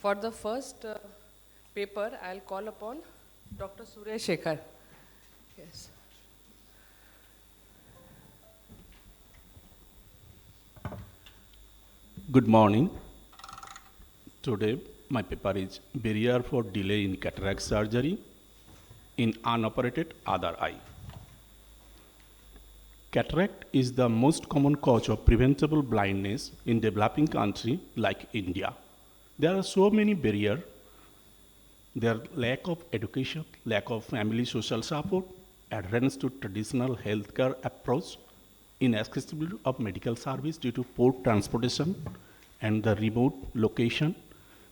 For the first paper, I'll call upon Dr. Suresh Shekhar. Yes. Good morning. Today, my paper is Barrier for Delay in Cataract Surgery in Unoperated Other Eye. Cataract is the most common cause of preventable blindness in developing countries like India. There are so many barriers. There are lack of education, lack of family social support, adherence to traditional healthcare approach, inaccessibility of medical service due to poor transportation and the remote location.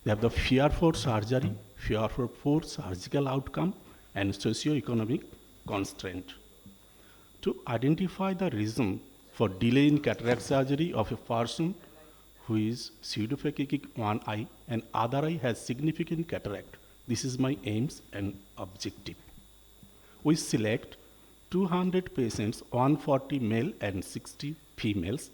They have the fear for surgery, fear for poor surgical outcome, and socio-economic constraint. To identify the reason for delay in cataract surgery of a person who is pseudophakic one eye and other eye has significant cataract, this is my aims and objective. We select 200 patients, 140 male and 60 females,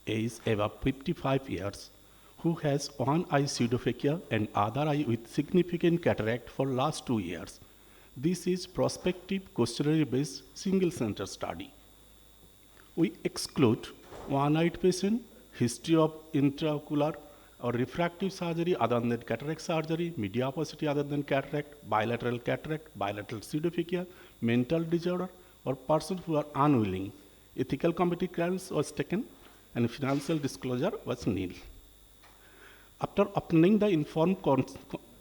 age above 55 years, who has one eye pseudophakia and other eye with significant cataract for last 2 years. This is prospective questionnaire-based single-center study. We exclude one-eyed patient, history of intraocular or refractive surgery other than cataract surgery, media opacity other than cataract, bilateral pseudophakia, mental disorder, or persons who are unwilling. Ethical committee clearance was taken and financial disclosure was nil. After obtaining the informed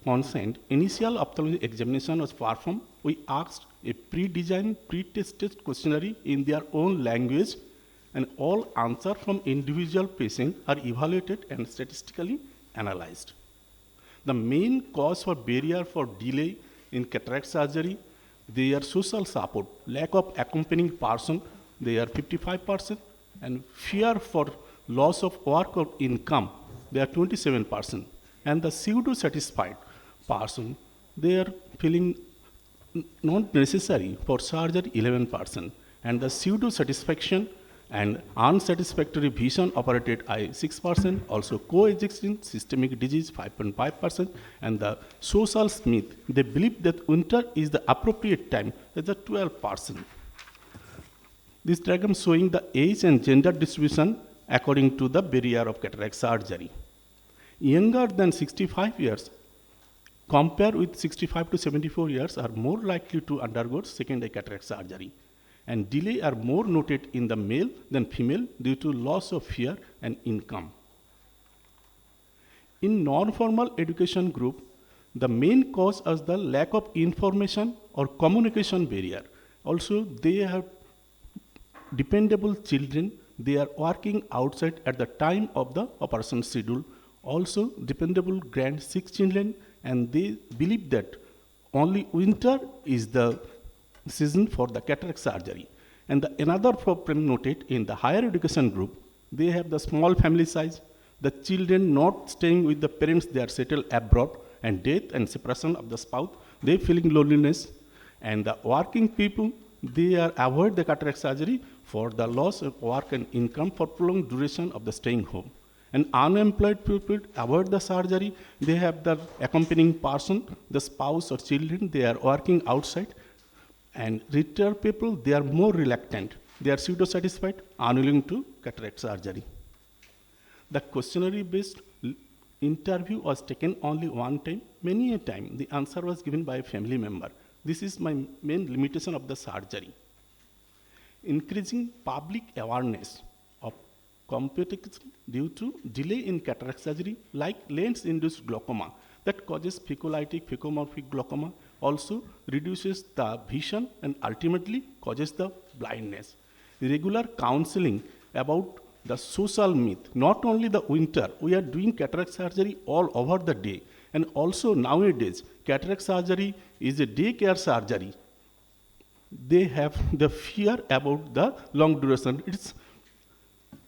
consent, initial ophthalmology examination was performed. We asked a pre-designed, pre-tested questionnaire in their own language, and all answers from individual patients are evaluated and statistically analyzed. The main cause for barrier for delay in cataract surgery, their social support, lack of accompanying person, they are 55%, and fear for loss of work or income, they are 27%, and the pseudo-satisfied person, they are feeling not necessary for surgery 11%, and the pseudo-satisfaction and unsatisfactory vision operated eye 6%, also coexisting systemic disease 5.5%, and the social myth, they believe that winter is the appropriate time, that's the 12%. This diagram showing the age and gender distribution according to the barrier of cataract surgery. Younger than 65 years, compared with 65 to 74 years, are more likely to undergo second eye cataract surgery. And delay are more noted in the male than female due to loss of fear and income. In non-formal education group, the main cause is the lack of information or communication barrier. Also, they have dependable children, they are working outside at the time of the operation schedule. Also, dependable sick children, and they believe that only winter is the season for the cataract surgery. And another problem noted in the higher education group, they have the small family size, the children not staying with the parents, they are settled abroad, and death and separation of the spouse, they feeling loneliness, and the working people, they are avoid the cataract surgery for the loss of work and income for prolonged duration of the staying home. And unemployed people avoid the surgery, they have the accompanying person, the spouse or children, they are working outside. And retired people, they are more reluctant. They are pseudo-satisfied, unwilling to cataract surgery. The questionnaire-based interview was taken only one time. Many a time, the answer was given by a family member. This is my main limitation of the surgery. Increasing public awareness of complications due to delay in cataract surgery, like lens-induced glaucoma, that causes phacolytic, phacomorphic glaucoma, also reduces the vision and ultimately causes the blindness. Regular counseling about the social myth, not only the winter, we are doing cataract surgery all over the day. And also nowadays, cataract surgery is a daycare surgery. They have the fear about the long duration. It's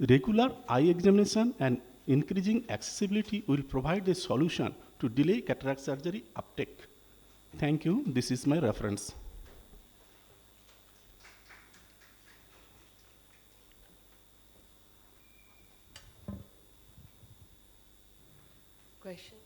regular eye examination and increasing accessibility will provide a solution to delay cataract surgery uptake. Thank you. This is my reference. Question?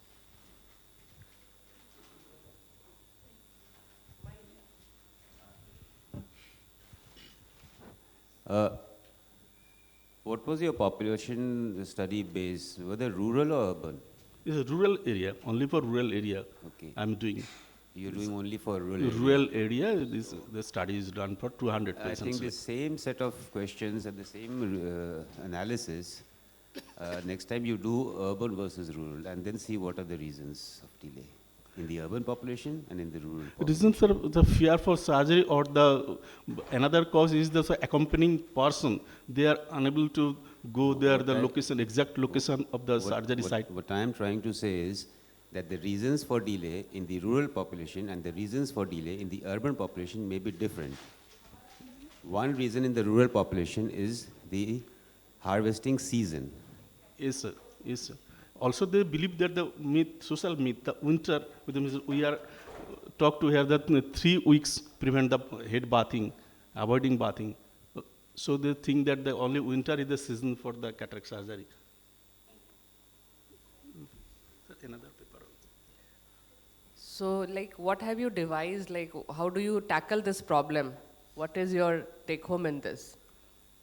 What was your population study base? Were they rural or urban? It's a rural area, only for rural area. Okay. I'm doing You're doing only for rural area. rural area. The study is done for 200 I patients. think the same set of questions and the same analysis, next time you do urban versus rural and then see what are the reasons of delay in the urban population and in the rural population. Reason for the fear for surgery or the another cause is the accompanying person. They are unable to go there, the location, exact location of the surgery site. What I am trying to say is that the reasons for delay in the rural population and the reasons for delay in the urban population may be different. One reason in the rural population is the harvesting season. Yes, sir. Yes, sir. Also, they believe that the myth, social myth, the winter, we are talked to here that 3 weeks prevent the head bathing, avoiding bathing. So they think that the only winter is the season for the cataract surgery. Another paper. So, like, what have you devised? Like, how do you tackle this problem? What is your take home in this?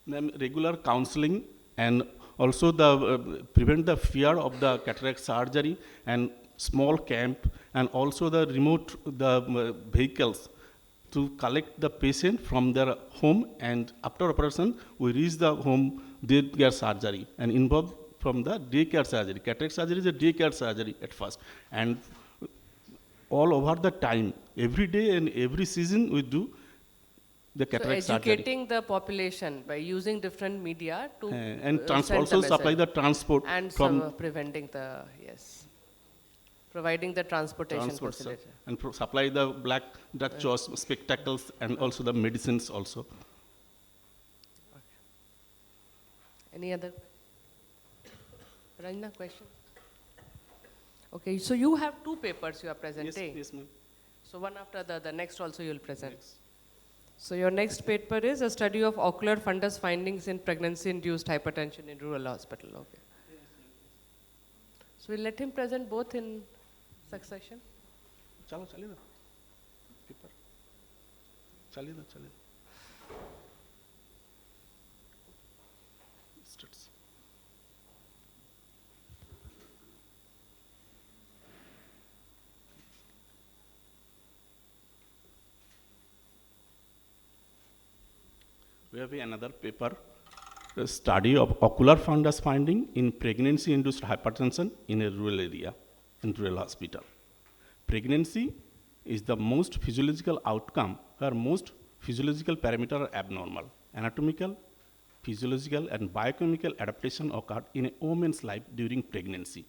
Ma'am, regular counseling and also the prevent the fear of the cataract surgery and small camp and also the remote vehicles to collect the patient from their home, and after operation we reach the home daycare surgery and involve from the daycare surgery. Cataract surgery is a daycare surgery at first, and all over the time, every day and every season we do the cataract so surgery. educating the population by using different media to And send also the supply message. the transport And from some, preventing the, yes, providing the transportation transport, sir, facility. and supply the black duck jaws, spectacles, and also the medicines also. Any other? Ranjana, question? Okay, so you have 2 papers you are presenting. Yes, ma'am. So one after the next also you will present. Yes. So your next paper is a study of ocular fundus findings in pregnancy-induced hypertension in rural hospital. Okay. So we'll let him present both in succession. चलो चलिए ना paper चलिए ना Starts. We have another paper, a study of ocular fundus finding in pregnancy-induced hypertension in a rural area, in rural hospital. Pregnancy is the most physiological outcome where most physiological parameters are abnormal. Anatomical, physiological, and biochemical adaptation occur in a woman's life during pregnancy.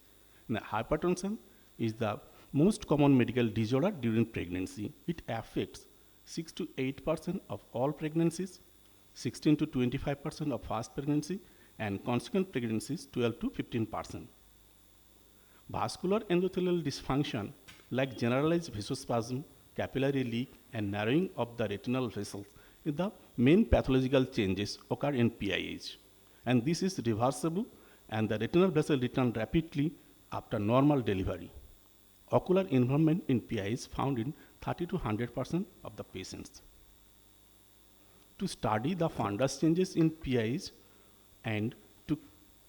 Now, hypertension is the most common medical disorder during pregnancy. It affects 6 to 8% of all pregnancies, 16 to 25% of first pregnancy, and consequent pregnancies 12 to 15%. Vascular endothelial dysfunction like generalized vasospasm, capillary leak, and narrowing of the retinal vessels is the main pathological changes occur in PIH. And this is reversible, and the retinal vessel return rapidly after normal delivery. Ocular involvement in PIH is found in 30 to 100% of the patients. To study the fundus changes in PIH and to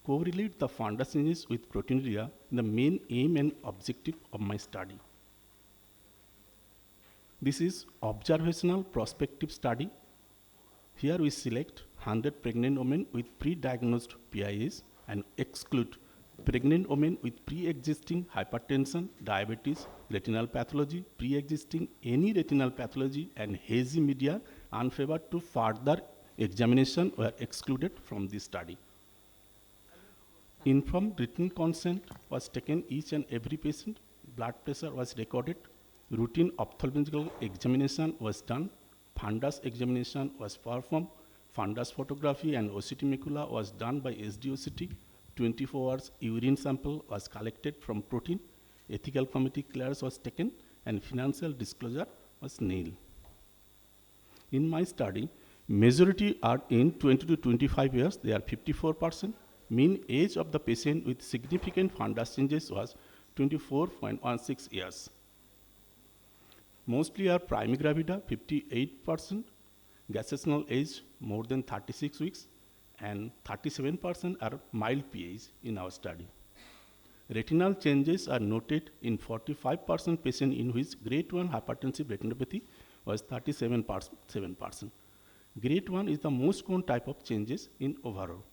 correlate the fundus changes with proteinuria, the main aim and objective of my study. This is observational prospective study. Here we select 100 pregnant women with pre-diagnosed PIH and exclude pregnant women with pre-existing hypertension, diabetes, retinal pathology, pre-existing any retinal pathology, and hazy media unfavored to further examination were excluded from this study. Informed written consent was taken each and every patient. Blood pressure was recorded. Routine ophthalmological examination was done. Fundus examination was performed. Fundus photography and OCT macula was done by SDOCT. 24 hours urine sample was collected from protein. Ethical committee clearance was taken, and financial disclosure was nil. In my study, majority are in 20 to 25 years, they are 54%. Mean age of the patient with significant fundus changes was 24.16 years. Mostly are primigravida, 58%, gestational age more than 36 weeks, and 37% are mild PH in our study. Retinal changes are noted in 45% patients in which grade 1 hypertensive retinopathy was 37%. Grade 1 is the most common type of changes in overall.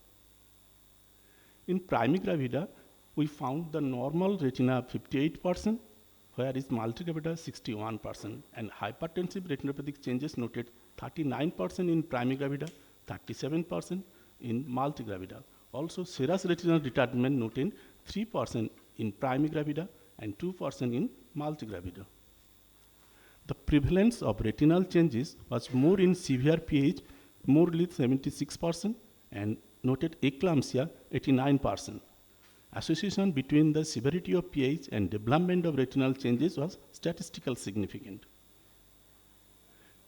In primary gravida, we found the normal retina 58%, whereas multigravida 61%, and hypertensive retinopathic changes noted 39% in primary gravida, 37% in multigravida. Also, serous retinal detachment noted 3% in primary gravida and 2% in multigravida. The prevalence of retinal changes was more in severe PH, more than 76%, and noted eclampsia 89%. Association between the severity of PH and development of retinal changes was statistically significant.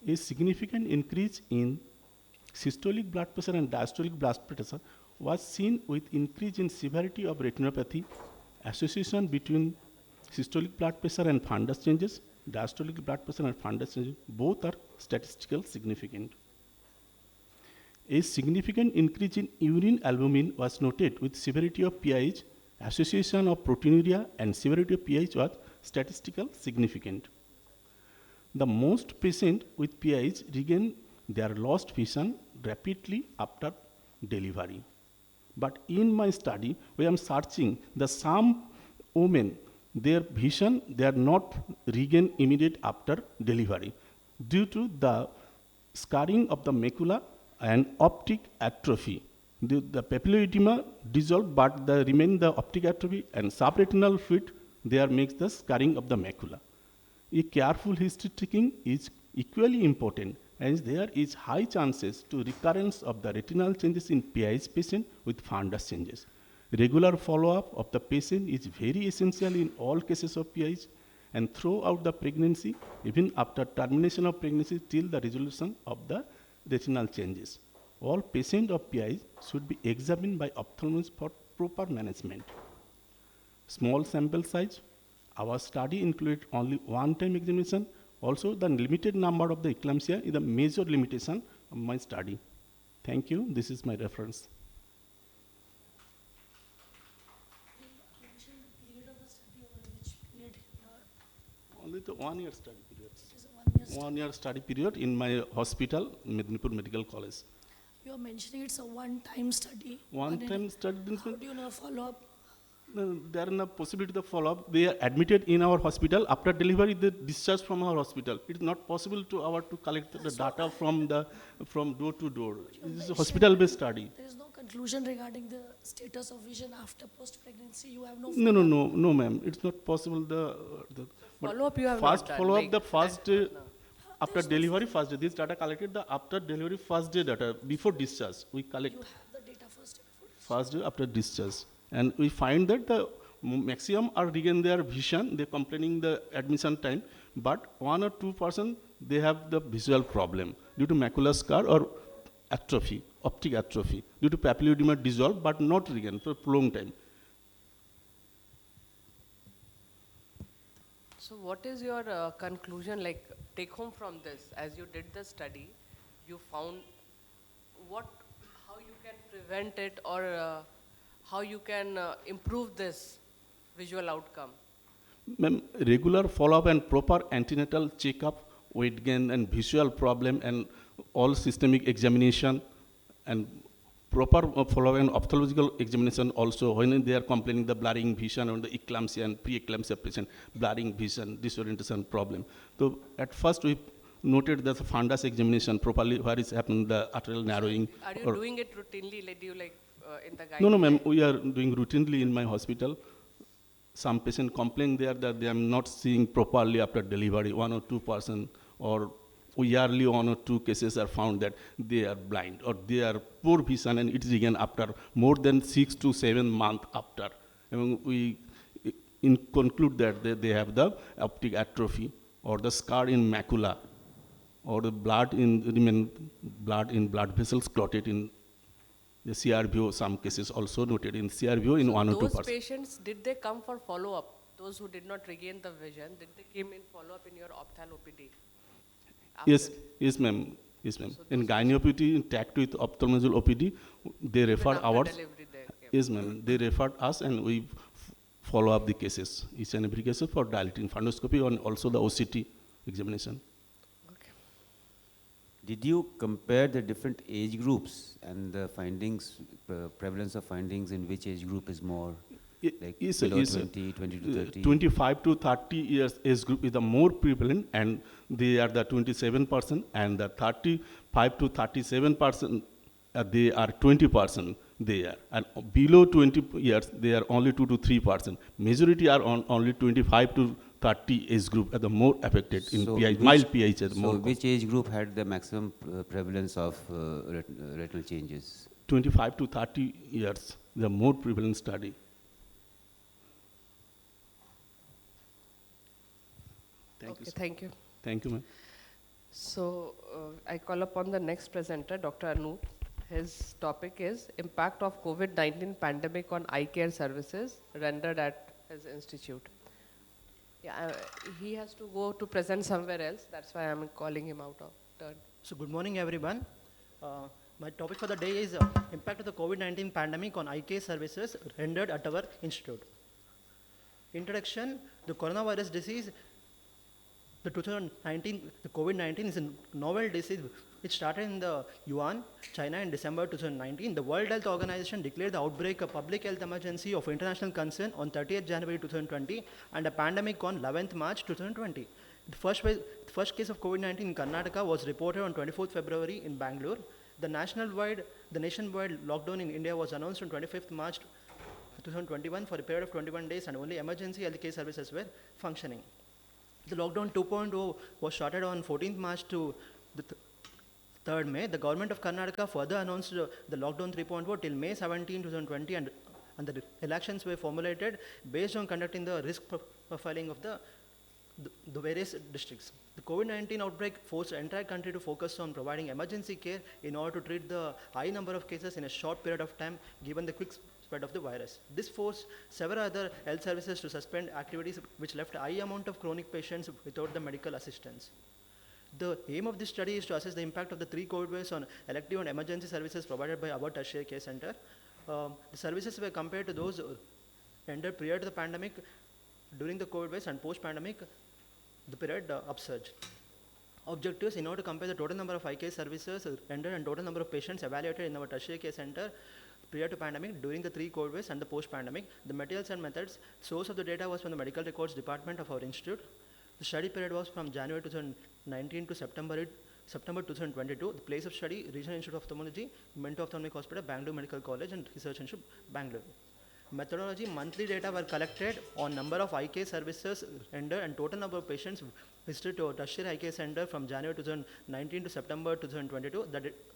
A significant increase in systolic blood pressure and diastolic blood pressure was seen with increase in severity of retinopathy. Association between systolic blood pressure and fundus changes, diastolic blood pressure and fundus changes, both are statistically significant. A significant increase in urine albumin was noted with severity of PIH. Association of proteinuria and severity of PIH was statistically significant. The most patients with PIH regain their lost vision rapidly after delivery. But in my study, we am searching the some women, their vision, they are not regain immediate after delivery due to the scarring of the macula and optic atrophy. The papilloedema dissolved, but the remain the optic atrophy and subretinal fluid there makes the scarring of the macula. A careful history taking is equally important, as there is high chances to recurrence of the retinal changes in PIH patient with fundus changes. Regular follow-up of the patient is very essential in all cases of PIH and throughout the pregnancy, even after termination of pregnancy till the resolution of the retinal changes. All patients of PIH should be examined by ophthalmologist for proper management. Small sample size. Our study included only one-time examination. Also, the limited number of the eclampsia is a major limitation of my study. Thank you. This is my reference. Only the 1 year study period. 1 year study period in my hospital, Medinipur Medical College. You are mentioning it's a one-time study. One-time study. How do you know follow-up? There is no possibility to follow up. They are admitted in our hospital. After delivery, they discharge from our hospital. It is not possible to collect the data from door to door. This is a hospital-based study. There is no conclusion regarding the status of vision after post-pregnancy. You have no. No, ma'am. It's not possible. Follow-up you have first not done, follow-up like the first day after delivery. First day, this data collected the after delivery first day data before discharge. We collect. You have the data first day before discharge. First day after discharge. And we find that the maximum are regain their vision, they're complaining the admission time, but 1 or 2% they have the visual problem due to macular scar or atrophy, optic atrophy, due to papilloedema dissolve but not regain for prolonged time. So what is your conclusion, like take home from this? As you did the study, you found how you can prevent it or how you can improve this visual outcome? Ma'am, regular follow-up and proper antenatal checkup, weight gain and visual problem and all systemic examination and proper follow-up and ophthalmological examination also when they are complaining the blurring vision or the eclampsia and pre-eclampsia patient, blurring vision, disorientation problem. So at first we noted the fundus examination properly where is happening the arterial narrowing. Are you doing it routinely? Like, do you in the guide? No, ma'am. We are doing routinely in my hospital. Some patient complain there that they are not seeing properly after delivery. 1 or 2%, or yearly 1 or 2 cases are found that they are blind or they are poor vision, and it is again after more than 6 to 7 months after. And we conclude that they have the optic atrophy or the scar in macula or the blood in blood vessels clotted in the CRVO, some cases also noted in CRVO in 1 or 2%. Those patients, did they come for follow-up? Those who did not regain the vision, did they came in follow-up in your ophthalmology? Yes, ma'am. Yes, ma'am. In gyneopathy, in tact with ophthalmological OPD, they refer Even after ours. delivery they kept. Yes, ma'am. They referred us and we follow up the cases, each and every case for dilating fundoscopy and also the OCT examination. Okay. Did you compare the different age groups and the findings, prevalence of findings in which age group is more? Like Yes, below yes, 20, 20 to 30? 25 to 30 years age group is the more prevalent, and they are the 27%, and the 35 to 37%, they are 20% there. And below 20 years, they are only 2 to 3%. Majority are on only 25 to 30 age group are the more affected in PI, mild PIH. Are the So more which age group had the maximum prevalence of retinal changes? 25 to 30 years, the more prevalent study. Thank you, Okay, sir. thank you. Thank you, ma'am. So I call upon the next presenter, Dr. Anoop. His topic is impact of COVID-19 pandemic on eye care services rendered at his institute. Yeah, he has to go to present somewhere else. That's why I'm calling him out of turn. So good morning, everyone. My topic for the day is impact of the COVID-19 pandemic on eye care services rendered at our institute. Introduction: the coronavirus disease. The COVID-19 is a novel disease which started in the Yuan, China in December 2019. The World Health Organization declared the outbreak a public health emergency of international concern on 30th January 2020 and a pandemic on 11th March 2020. The first case of COVID-19 in Karnataka was reported on 24th February in Bangalore. The nationwide lockdown in India was announced on 25th March 2021 for a period of 21 days, and only emergency healthcare services were functioning. The lockdown 2.0 was started on 14th March to the 3rd May. The government of Karnataka further announced the lockdown 3.0 till May 17, 2020, and the elections were formulated based on conducting the risk profiling of the various districts. The COVID-19 outbreak forced the entire country to focus on providing emergency care in order to treat the high number of cases in a short period of time, given the quick spread of the virus. This forced several other health services to suspend activities, which left a high amount of chronic patients without the medical assistance. The aim of this study is to assess the impact of the 3 COVID waves on elective and emergency services provided by our tertiary care center. The services were compared to those rendered prior to the pandemic, during the COVID waves, and post-pandemic, the period upsurge. Objectives: in order to compare the total number of eye care services rendered and total number of patients evaluated in our tertiary care center prior to pandemic, during the 3 COVID waves and the post-pandemic. The materials and methods: source of the data was from the medical records department of our institute. The study period was from January 2019 to September 2022. The place of study: Regional Institute of Ophthalmology, Mento Ophthalmic Hospital, Bangalore Medical College, and Research Institute, Bangalore. Methodology: monthly data were collected on number of eye care services rendered and total number of patients visited to tertiary eye care center from January 2019 to September 2022.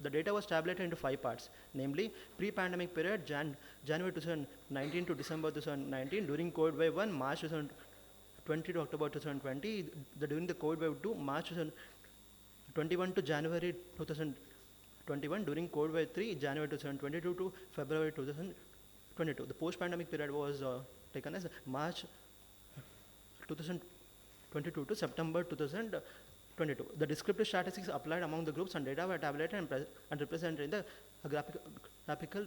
The data was tabulated into 5 parts, namely pre-pandemic period, January 2019 to December 2019, during COVID wave 1, March 2020 to October 2020, during the COVID wave 2, March 2021 to January 2021, during COVID wave 3, January 2022 to February 2022. The post-pandemic period was taken as March 2022 to September 2022. The descriptive statistics applied among the groups and data were tabulated and represented in the graphical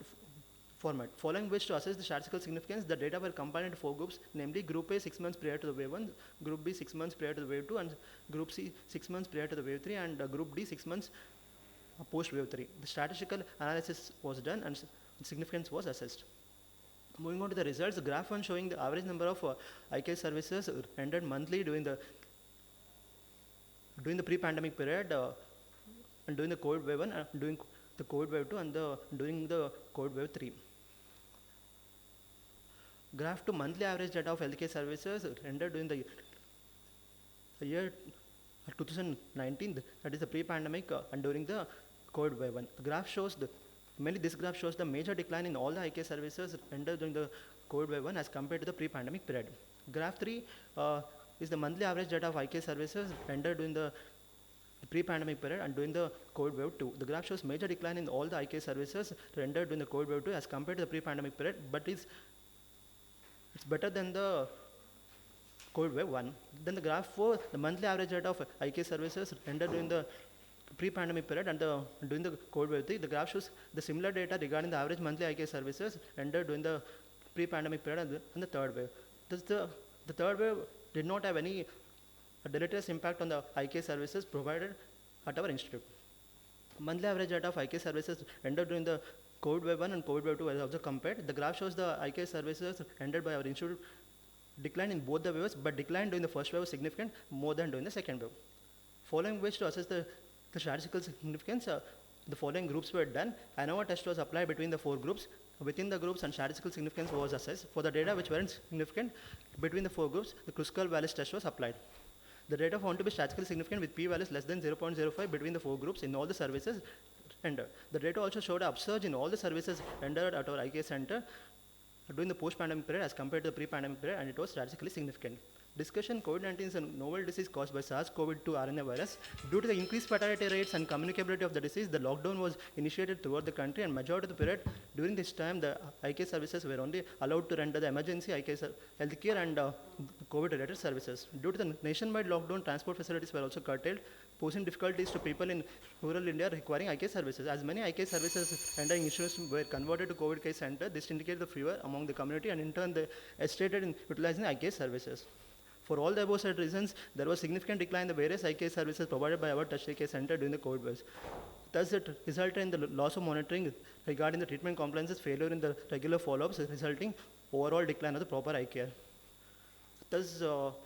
format, following which, to assess the statistical significance, the data were compiled into 4 groups, namely Group A 6 months prior to the wave 1, Group B 6 months prior to the wave 2, and Group C 6 months prior to the wave 3, and Group D 6 months post wave 3. The statistical analysis was done and significance was assessed. Moving on to the results, the graph 1 showing the average number of eye care services rendered monthly during the pre-pandemic period and during the COVID wave 1, during the COVID wave 2, and during the COVID wave 3. Graph 2, monthly average data of healthcare services rendered during the year 2019, that is the pre-pandemic, and during the COVID wave 1. The graph shows this graph shows the major decline in all the eye care services rendered during the COVID wave 1 as compared to the pre-pandemic period. Graph 3 is the monthly average data of eye care services rendered during the pre-pandemic period and during the COVID wave 2. The graph shows major decline in all the eye care services rendered during the COVID wave 2 as compared to the pre-pandemic period, but it's better than the COVID wave 1. Then the graph 4, the monthly average data of eye care services rendered during the pre-pandemic period and during the COVID wave 3, the graph shows the similar data regarding the average monthly eye care services rendered during the pre-pandemic period and the third wave. The third wave did not have any deleterious impact on the eye care services provided at our institute. Monthly average data of eye care services rendered during the COVID wave 1 and COVID wave 2 was also compared. The graph shows the eye care services rendered by our institute declined in both the waves, but decline during the first wave was significant more than during the second wave. Following which, to assess the statistical significance, the following groups were done. ANOVA test was applied between the 4 groups. Within the groups, and statistical significance was assessed. For the data which weren't significant between the 4 groups, the Kruskal-Wallis test was applied. The data found to be statistically significant with p-values less than 0.05 between the 4 groups in all the services rendered. The data also showed an upsurge in all the services rendered at our eye care center during the post-pandemic period as compared to the pre-pandemic period, and it was statistically significant. Discussion: COVID-19 is a novel disease caused by SARS-CoV-2 RNA virus. Due to the increased fatality rates and communicability of the disease, the lockdown was initiated throughout the country, and majority of the period during this time, the eye care services were only allowed to render the emergency eye care healthcare and COVID-related services. Due to the nationwide lockdown, transport facilities were also curtailed, posing difficulties to people in rural India requiring eye care services. As many eye care services rendering insurance were converted to COVID care center, this indicated the fever among the community, and in turn, they hesitated in utilizing eye care services. For all the above said reasons, there was significant decline in the various eye care services provided by our tertiary care center during the COVID waves. Thus, it resulted in the loss of monitoring regarding the treatment compliances, failure in the regular follow-ups, resulting overall decline of the proper eye care. Thus,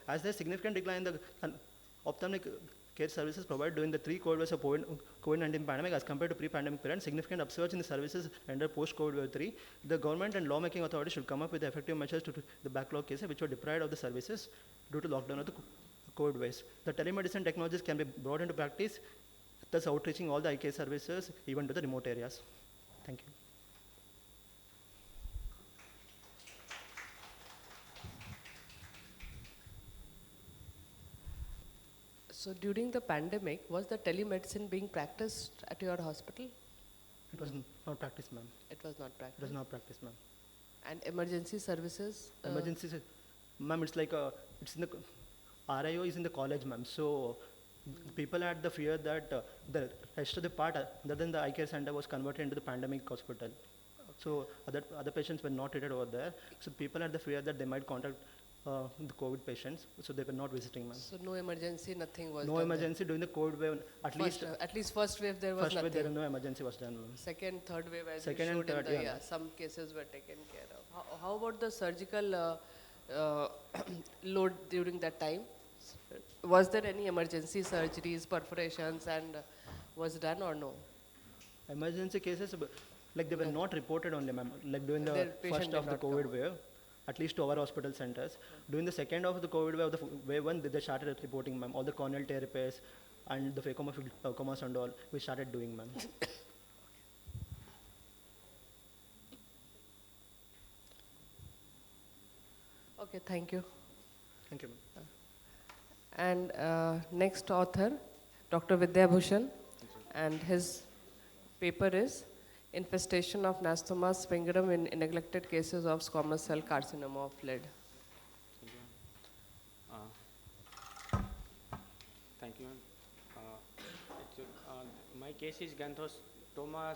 as there is significant decline in the ophthalmic care services provided during the 3 COVID waves of COVID-19 pandemic as compared to pre-pandemic period, significant upsurge in the services rendered post-COVID wave 3, the government and lawmaking authorities should come up with effective measures to the backlog cases which were deprived of the services due to lockdown of the COVID waves. The telemedicine technologies can be brought into practice, thus outreaching all the eye care services even to the remote areas. Thank you. So during the pandemic, was the telemedicine being practiced at your hospital? It was not practiced, ma'am. It was not It practiced. was not practiced, ma'am. And emergency services? Emergencies, ma'am, it's like it's in the RIO is in the college, ma'am. So people had the fear that the rest of the part, other than the eye care center, was converted into the pandemic hospital. So other patients were not treated over there. So people had the fear that they might contact the COVID patients. So they were not visiting, ma'am. So no emergency, nothing was No done emergency during the COVID wave. at least first wave there was First wave, nothing. there no emergency was done, ma'am. Second, third wave, as Second you and showed third, in the, yeah. some cases were taken care of. How about the surgical load during that time? Was there any emergency surgeries, perforations, and was done or no? Emergency cases, like they were not reported only, ma'am. Like during Their the patient first did of the not come COVID out. wave, at least to our hospital centers. During the second of the COVID wave, the wave 1, they started reporting, ma'am. All the corneal tear repairs and the phacomas and all, we started doing, ma'am. Okay, thank you. Thank you, ma'am. And next author, Dr. Vidya Bhushan, and his paper is Infestation of Nastoma sphingerum in neglected cases of squamous cell carcinoma of lead. Thank you, ma'am. My case is Xanthostoma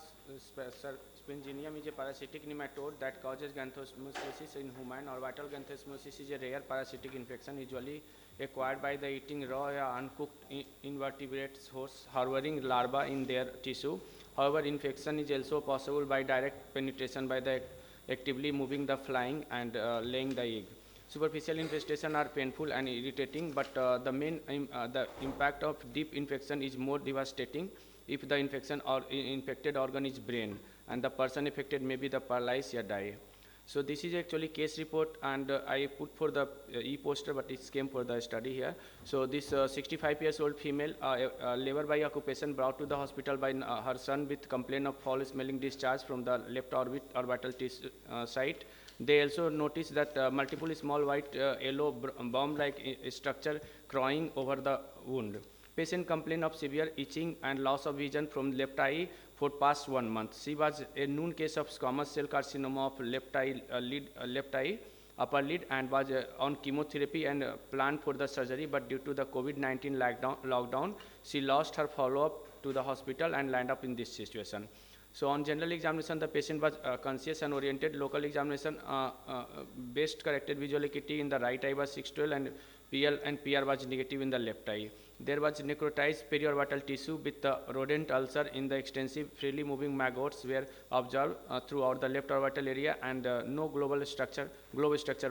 sponginium is a parasitic nematode that causes xanthosmosis in human. Orbital xanthosmosis is a rare parasitic infection usually acquired by the eating raw or uncooked invertebrates harboring larvae in their tissue. However, infection is also possible by direct penetration by the actively moving the flying and laying the egg. Superficial infestation are painful and irritating, but the impact of deep infection is more devastating if the infection or infected organ is brain, and the person affected may be the paralyzed or die. So this is actually case report, and I put for the e-poster, but it came for the study here. So this 65 years old female, labor by occupation, brought to the hospital by her son with complaint of foul smelling discharge from the left orbital site. They also noticed that multiple small white yellow bomb-like structure crawling over the wound. Patient complained of severe itching and loss of vision from left eye for past 1 month. She was a known case of squamous cell carcinoma of left eye, upper lid, and was on chemotherapy and planned for the surgery, but due to the COVID-19 lockdown, she lost her follow-up to the hospital and land up in this situation. So on general examination, the patient was conscious and oriented. Local examination, best corrected visual acuity in the right eye was 612 and PL and PR was negative in the left eye. There was necrotized periorbital tissue with the rodent ulcer in the extensive freely moving maggots were observed throughout the left orbital area, and no globe structure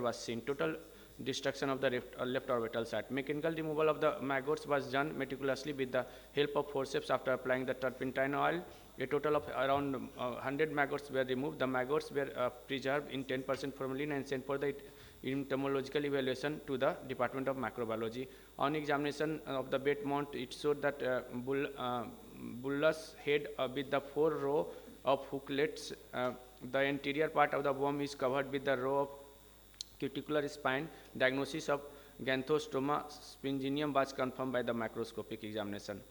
was seen. Total destruction of the left orbital site. Mechanical removal of the maggots was done meticulously with the help of forceps after applying the turpentine oil. A total of around 100 maggots were removed. The maggots were preserved in 10% formalin and sent for the entomological evaluation to the Department of Microbiology. On examination of the bed mount, it showed that bullous head with the 4 row of hooklets. The anterior part of the worm is covered with the row of cuticular spine. Diagnosis of Ganthostoma spingineum was confirmed by the microscopic examination.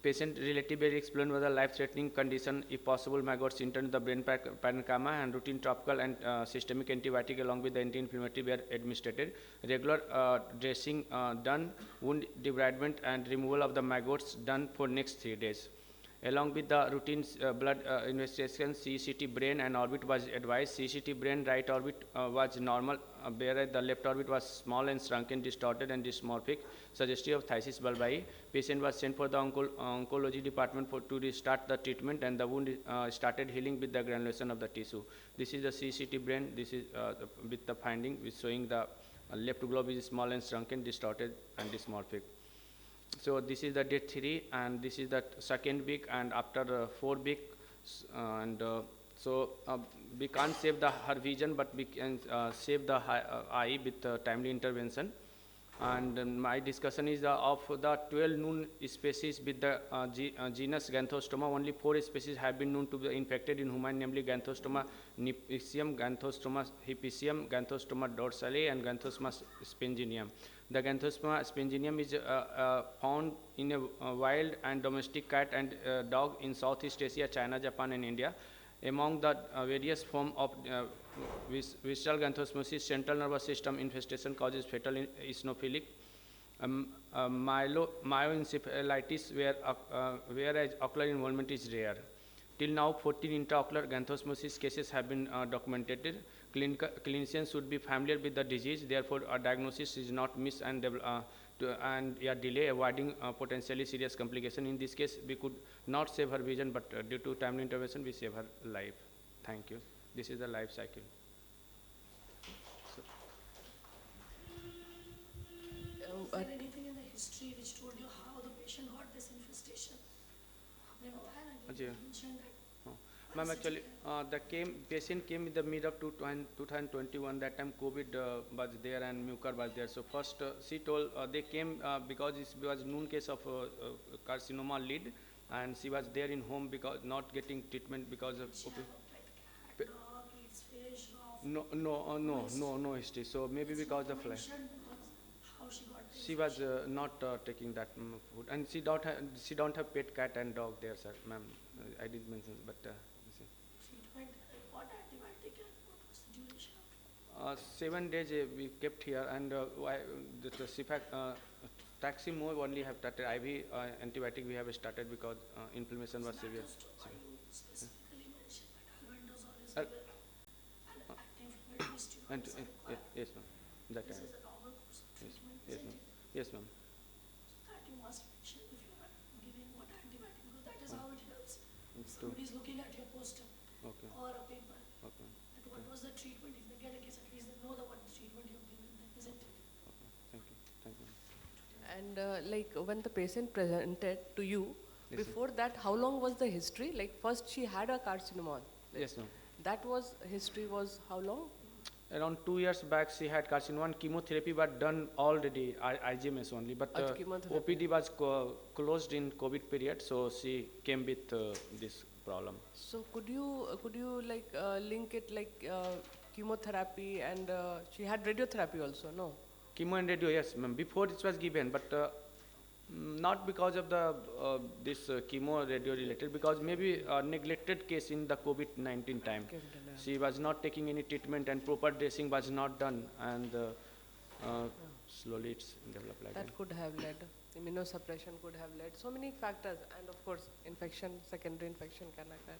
Patient relatively explained was a life-threatening condition. If possible, maggots entered the brain parenchyma, and routine topical and systemic antibiotic along with the anti-inflammatory were administered. Regular dressing done, wound debridement and removal of the maggots done for next 3 days. Along with the routine blood investigation, CCT brain and orbit was advised. CCT brain right orbit was normal, whereas the left orbit was small and shrunken, distorted and dysmorphic, suggestive of phthisis bulbi. Patient was sent for the oncology department to restart the treatment, and the wound started healing with the granulation of the tissue. This is the CCT brain. This is with the finding showing the left globe is small and shrunken, distorted and dysmorphic. So this is the day 3, and this is the second week, and after 4 weeks, so we can't save her vision, but we can save the eye with timely intervention. And my discussion is of the 12 known species with the genus Ganthostoma, only 4 species have been known to be infected in human, namely Ganthostoma nipicium, Ganthostoma hipicium, Ganthostoma dorsale, and Ganthostoma spingineum. The Ganthostoma spingineum is found in a wild and domestic cat and dog in Southeast Asia, China, Japan, and India. Among the various forms of visceral ganthosmosis, central nervous system infestation causes fatal eosinophilic myoencephalitis, whereas ocular involvement is rare. Till now, 14 intraocular ganthosmosis cases have been documented. Clinicians should be familiar with the disease, therefore a diagnosis is not missed and delay, avoiding potentially serious complication. In this case, we could not save her vision, but due to timely intervention, we save her life. Thank you. This is the life cycle. Is there anything in the history which told you how the patient got this infestation? You mentioned that. Ma'am, actually, the patient came in the mid of 2021. That time COVID was there and mucor was there. So first, she told they came because it was known case of carcinoma lead, and she was there in home because not getting treatment because of. Dog eats fish, No history. So maybe because of fly. How she got this? She was not taking that food, and she don't have pet cat and dog there, sir, ma'am. I did mention, but. Treatment, what antibiotic and what was the duration of it? 7 days we kept here, and the Taximo only have started. IV antibiotic we have started because inflammation was severe. You specifically mentioned that albendazole is an anti-inflammatory steroid. Yes, ma'am. That This time. is a normal course of Yes, treatment, yes, isn't ma'am. it? Yes, ma'am. That you must mention if you are giving what antibiotic, because that is how it helps. If True. somebody is looking at your poster Okay. or a paper, Okay. that what was the treatment, if they get a case, at least they know what the treatment you have given them, isn't it? Okay. Thank you. Thank you. And like when the patient presented to you, Yes, before that, how long was the history? Like first she had a carcinoma. Like, Yes, ma'am. That was, history was how long? Around 2 years back, she had carcinoma. Chemotherapy was done already, IGMS only, but chemotherapy. OPD was closed in COVID period, so she came with this problem. So could you like link it like chemotherapy and she had radiotherapy also, no? Chemo and radio, yes, ma'am. Before it was given, but not because of the this chemo radio related, because maybe a neglected case in the COVID-19 time. She was not taking any treatment and proper dressing was not done, and slowly it's developed like that. That could have led, immunosuppression could have led, so many factors, and of course, infection, secondary infection can occur.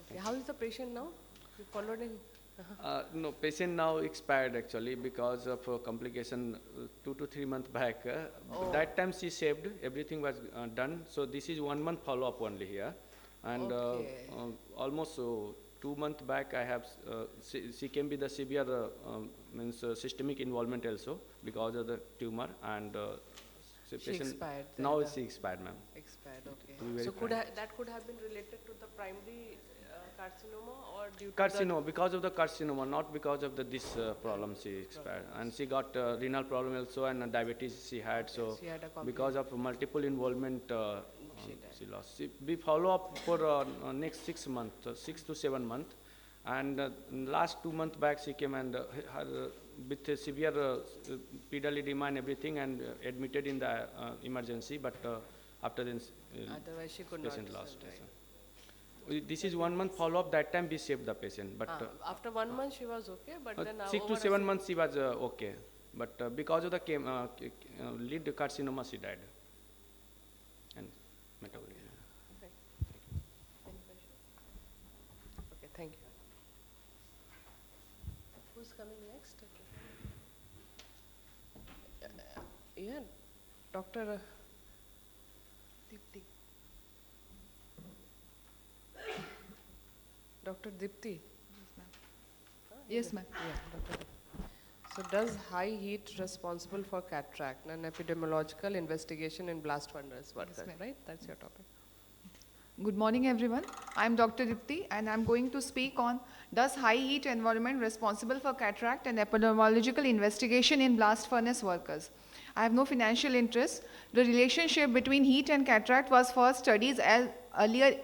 Okay, how is the patient now? You followed him? No, patient now expired actually because of complication 2 to 3 months back. That time she saved, everything was done. So this is 1 month follow-up only here. And Okay. almost 2 months back I have, she came with the severe systemic involvement also because of the tumor, and so She expired then, now the- she expired, ma'am. Expired, okay. To be very So frank. that could have been related to the primary carcinoma or due to Carcinoma, because of the carcinoma, not because of this problem she expired. And she got renal problem also, and diabetes she had, so she had a because of multiple involvement, she lost. We follow up for next 6 months, 6 to 7 months, and last 2 months back she came and her with a severe pedal edema and everything, and admitted in the emergency, but after then otherwise she could not patient lost. survive. Yes, sir. This is 1 month follow-up, that time we saved the patient, but After 1 month she was okay, but then 6 over to 7 months she was okay, but because of the lead carcinoma she died. And metabolism. Any question? Okay, thank you. Who's coming next? Okay. Yeah, Dr. Dipti. Dr. Dipti. Yes, ma'am. Yeah, Dr. Dipti. So does high heat responsible for cataract, an epidemiological investigation in blast furnace workers, ma'am. right? That's your topic. Good morning, everyone. I'm Dr. Dipti, and I'm going to speak on does high heat environment responsible for cataract and epidemiological investigation in blast furnace workers. I have no financial interest. The relationship between heat and cataract was first studied earlier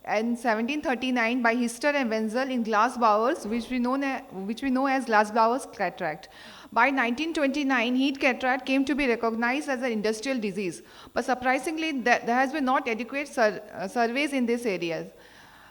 in 1739 by Hister and Wenzel in Glasbauer's, which we know as Glasbauer's cataract. By 1929, heat cataract came to be recognized as an industrial disease, but surprisingly, there has been not adequate surveys in this area.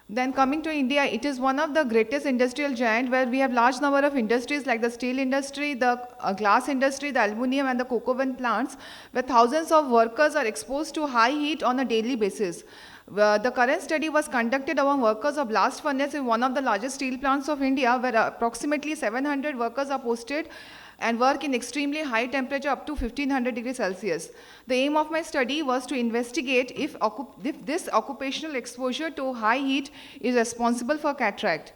Then coming to India, it is one of the greatest industrial giant where we have large number of industries like the steel industry, the glass industry, the aluminum and the cocoa bean plants, where thousands of workers are exposed to high heat on a daily basis. The current study was conducted among workers of blast furnace in one of the largest steel plants of India, where approximately 700 workers are posted and work in extremely high temperature up to 1500 degrees Celsius. The aim of my study was to investigate if this occupational exposure to high heat is responsible for cataract.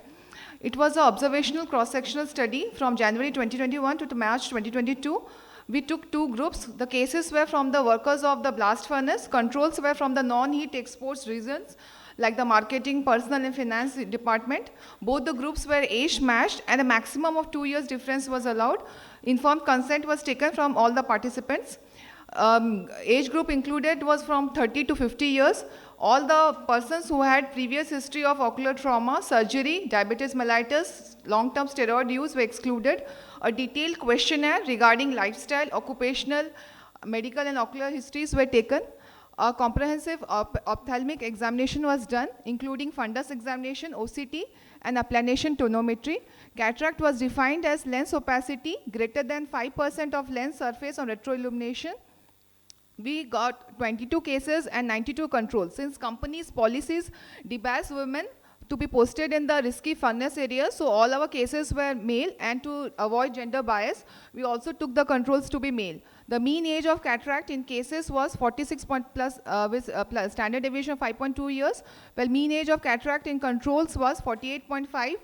It was an observational cross-sectional study from January 2021 to March 2022. We took 2 groups. The cases were from the workers of the blast furnace. Controls were from the non-heat exports regions, like the marketing, personal and finance department. Both the groups were age matched and a maximum of 2 years difference was allowed. Informed consent was taken from all the participants. Age group included was from 30 to 50 years. All the persons who had previous history of ocular trauma, surgery, diabetes mellitus, long-term steroid use were excluded. A detailed questionnaire regarding lifestyle, occupational, medical and ocular histories were taken. A comprehensive ophthalmic examination was done, including fundus examination, OCT, and applanation tonometry. Cataract was defined as lens opacity greater than 5% of lens surface on retroillumination. We got 22 cases and 92 controls. Since companies' policies debias women to be posted in the risky furnace area, so all our cases were male, and to avoid gender bias, we also took the controls to be male. The mean age of cataract in cases was 46 plus, with plus standard deviation of 5.2 years, while mean age of cataract in controls was 48.5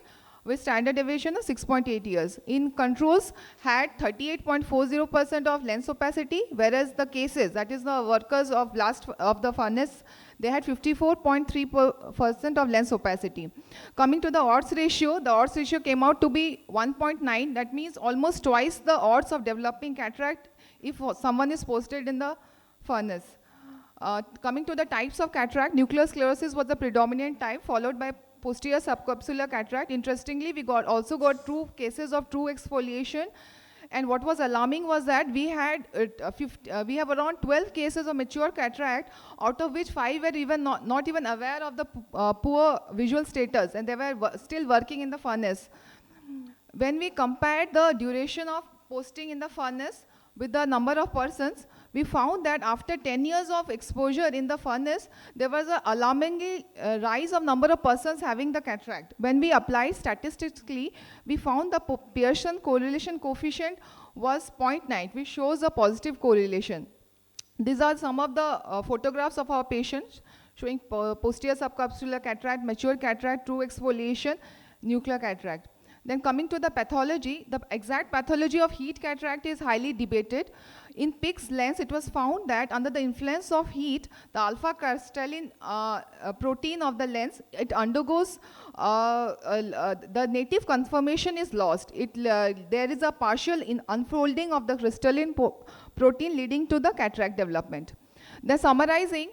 with standard deviation of 6.8 years. In controls had 38.40% of lens opacity, whereas the cases, that is the workers of the furnace, they had 54.3% of lens opacity. Coming to the odds ratio, the odds ratio came out to be 1.9. That means almost twice the odds of developing cataract if someone is posted in the furnace. Coming to the types of cataract, nuclear sclerosis was the predominant type, followed by posterior subcapsular cataract. Interestingly, we also got 2 cases of true exfoliation. And what was alarming was that we have around 12 cases of mature cataract, out of which 5 were even not even aware of the poor visual status, and they were still working in the furnace. When we compared the duration of posting in the furnace with the number of persons, we found that after 10 years of exposure in the furnace, there was an alarmingly rise of number of persons having the cataract. When we applied statistically, we found the Pearson correlation coefficient was 0.9, which shows a positive correlation. These are some of the photographs of our patients showing posterior subcapsular cataract, mature cataract, true exfoliation, nuclear cataract. Then coming to the pathology, the exact pathology of heat cataract is highly debated. In PICS lens, it was found that under the influence of heat, the alpha crystalline protein of the lens, it undergoes, the native conformation is lost. There is a partial unfolding of the crystalline protein leading to the cataract development. Then summarizing,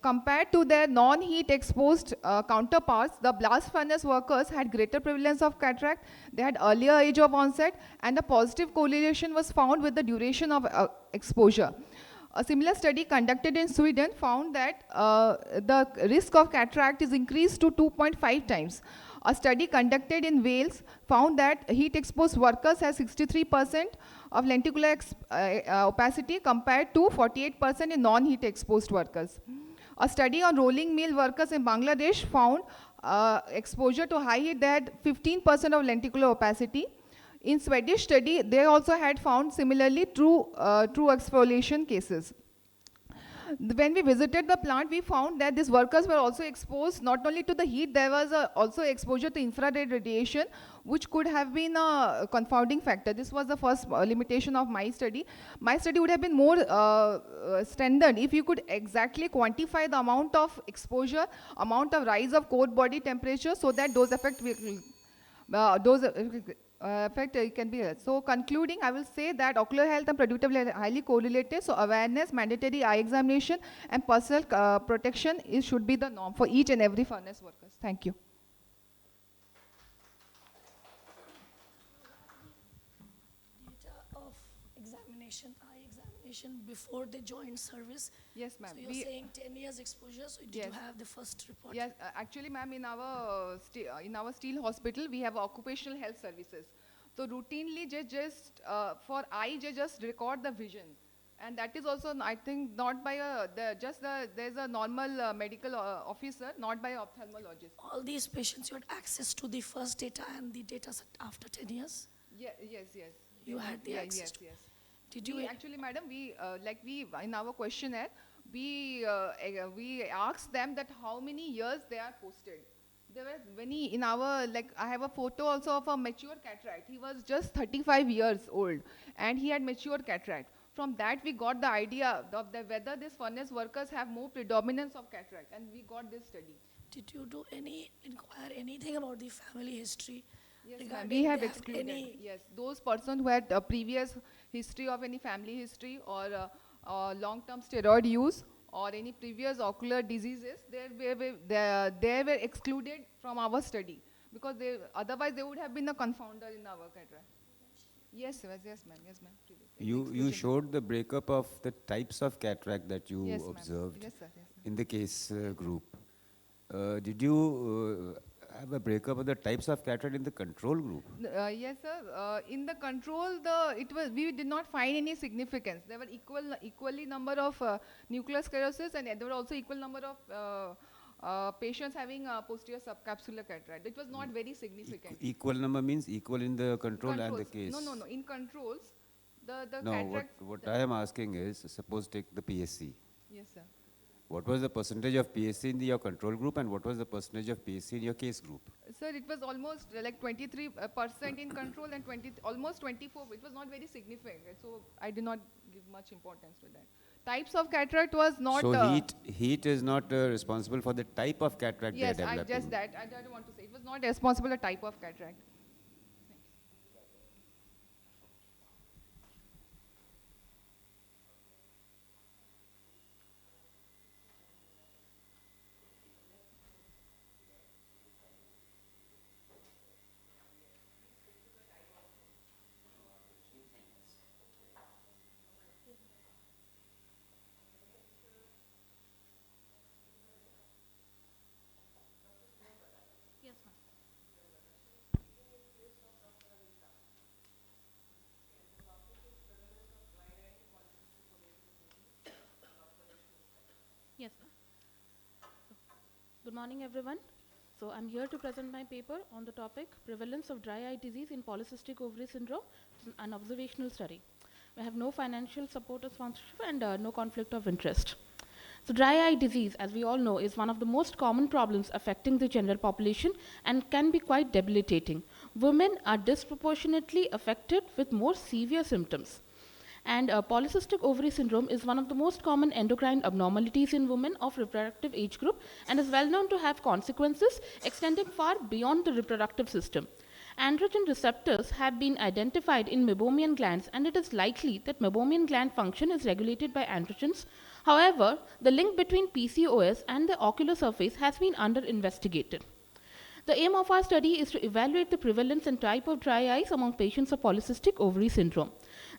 compared to their non-heat exposed counterparts, the blast furnace workers had greater prevalence of cataract, they had earlier age of onset, and a positive correlation was found with the duration of exposure. A similar study conducted in Sweden found that the risk of cataract is increased to 2.5 times. A study conducted in Wales found that heat-exposed workers have 63% of lenticular opacity compared to 48% in non-heat exposed workers. A study on rolling mill workers in Bangladesh found exposure to high heat, they had 15% of lenticular opacity. In Swedish study, they also had found similarly true exfoliation cases. When we visited the plant, we found that these workers were also exposed not only to the heat, there was also exposure to infrared radiation, which could have been a confounding factor. This was the first limitation of my study. My study would have been more standard if you could exactly quantify the amount of exposure, amount of rise of core body temperature, so that those effects can be heard. So concluding, I will say that ocular health and predictability are highly correlated. So awareness, mandatory eye examination, and personal protection should be the norm for each and every furnace workers. Thank you. Data of examination, eye examination before they joined service. Yes, ma'am. So you're saying 10 years exposure, so did you Yes. have the first report? Yes, actually, ma'am, in our Steel Hospital, we have occupational health services. So routinely, for eye, they just record the vision, and that is also, I think, not by there's a normal medical officer, not by an ophthalmologist. All these patients, you had access to the first data and the data set after 10 years? Yes. You had the access Yes. to. Did you Actually, madam, we in our questionnaire, we asked them that how many years they are posted. There were many in our, I have a photo also of a mature cataract. He was just 35 years old and he had mature cataract. From that we got the idea of whether these furnace workers have more predominance of cataract, and we got this study. Did you inquire anything about the family history? Yes, regarding we have they had excluded. Yes, those persons who had a previous history of any family history or long-term steroid use or any previous ocular diseases, they were excluded from our study because otherwise they would have been a confounder in our cataract. Yes, ma'am. You showed the breakup of the types of cataract that you observed Yes, sir. in the case group. Did you have a breakup of the types of cataract in the control group? Yes, sir. In the control, we did not find any significance. There were equally number of nuclear sclerosis, and there were also equal number of patients having posterior subcapsular cataract. It was not very significant. Equal number means equal in the control and the case? No. In controls, the No, cataract. what I am asking is, suppose take the PSC. Yes, sir. What was the percentage of PSC in your control group and what was the percentage of PSC in your case group? Sir, it was almost 23% in control and almost 24%. It was not very significant, so I did not give much importance to that. Types of cataract was not. So heat is not responsible for the type of cataract yes, they are developing. Yes, just that. I don't want to say. It was not responsible a type of cataract. Yes, ma'am. Good morning, everyone. So I'm here to present my paper on the topic Prevalence of Dry Eye Disease in Polycystic Ovary Syndrome, an observational study. We have no financial support or sponsorship and no conflict of interest. So dry eye disease, as we all know, is one of the most common problems affecting the general population and can be quite debilitating. Women are disproportionately affected with more severe symptoms. And polycystic ovary syndrome is one of the most common endocrine abnormalities in women of reproductive age group and is well known to have consequences extending far beyond the reproductive system. Androgen receptors have been identified in meibomian glands, and it is likely that meibomian gland function is regulated by androgens. However, the link between PCOS and the ocular surface has been under investigated. The aim of our study is to evaluate the prevalence and type of dry eyes among patients of polycystic ovary syndrome.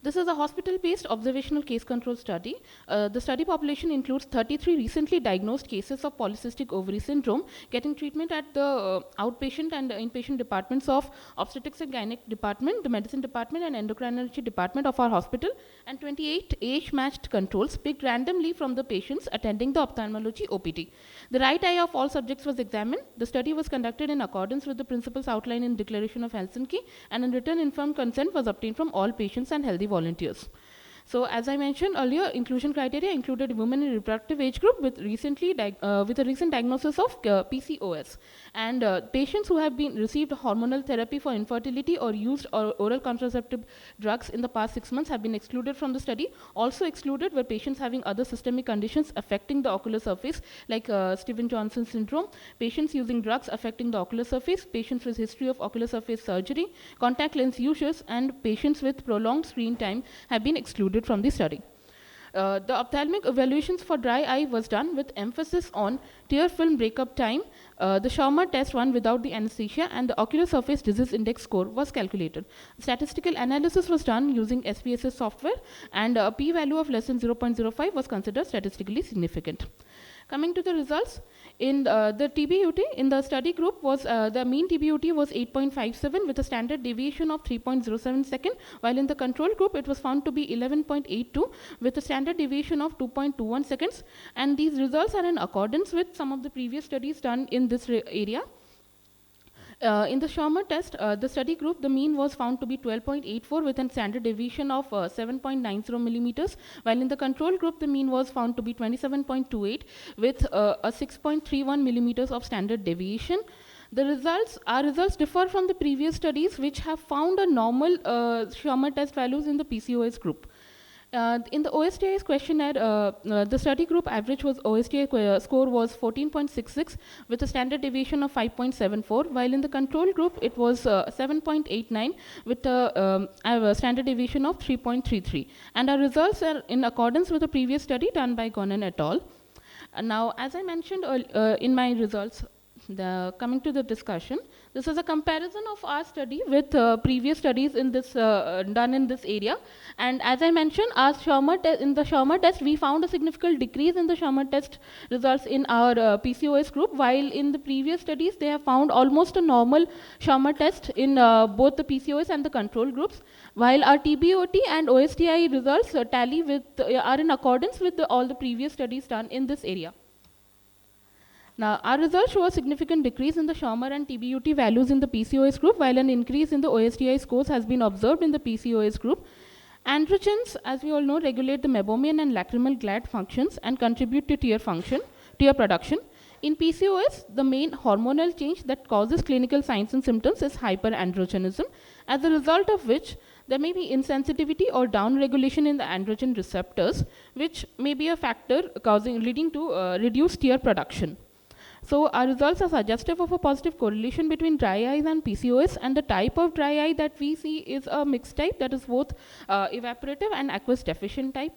This is a hospital-based observational case control study. The study population includes 33 recently diagnosed cases of polycystic ovary syndrome getting treatment at the outpatient and inpatient departments of obstetrics and gynec department, the medicine department and endocrinology department of our hospital, and 28 age-matched controls picked randomly from the patients attending the ophthalmology OPD. The right eye of all subjects was examined. The study was conducted in accordance with the principles outlined in Declaration of Helsinki, and a written informed consent was obtained from all patients and healthy volunteers. So, as I mentioned earlier, inclusion criteria included women in reproductive age group with a recent diagnosis of PCOS, and patients who have received hormonal therapy for infertility or used oral contraceptive drugs in the past 6 months have been excluded from the study. Also excluded were patients having other systemic conditions affecting the ocular surface, like Stevens-Johnson syndrome, patients using drugs affecting the ocular surface, patients with history of ocular surface surgery, contact lens users, and patients with prolonged screen time have been excluded from the study. The ophthalmic evaluations for dry eye was done with emphasis on tear film breakup time, the Schaumer test one without the anesthesia, and the ocular surface disease index score was calculated. Statistical analysis was done using SPSS software, and a p-value of less than 0.05 was considered statistically significant. Coming to the results, in the TBUT, in the study group was the mean TBUT was 8.57 with a standard deviation of 3.07 second, while in the control group it was found to be 11.82 with a standard deviation of 2.21 seconds, and these results are in accordance with some of the previous studies done in this area. In the Schaumer test, the study group, the mean was found to be 12.84 with a standard deviation of 7.90 millimeters, while in the control group, the mean was found to be 27.28 with a 6.31 millimeters of standard deviation. Our results differ from the previous studies which have found a normal Schaumer test values in the PCOS group. In the OSTI questionnaire, the study group average was OSTI score was 14.66 with a standard deviation of 5.74, while in the control group it was 7.89 with a standard deviation of 3.33. And our results are in accordance with the previous study done by Gonen et al. Now, as I mentioned in my results, coming to the discussion, this is a comparison of our study with previous studies in this done in this area. And as I mentioned, in the Schaumer test, we found a significant decrease in the Schaumer test results in our PCOS group, while in the previous studies, they have found almost a normal Schaumer test in both the PCOS and the control groups, while our TBOT and OSTI results are in accordance with all the previous studies done in this area. Now, our results show a significant decrease in the Schaumer and TBUT values in the PCOS group, while an increase in the OSTI scores has been observed in the PCOS group. Androgens, as we all know, regulate the meibomian and lacrimal gland functions and contribute to tear production. In PCOS, the main hormonal change that causes clinical signs and symptoms is hyperandrogenism, as a result of which there may be insensitivity or downregulation in the androgen receptors, which may be a factor leading to reduced tear production. So our results are suggestive of a positive correlation between dry eyes and PCOS, and the type of dry eye that we see is a mixed type, that is both evaporative and aqueous deficient type.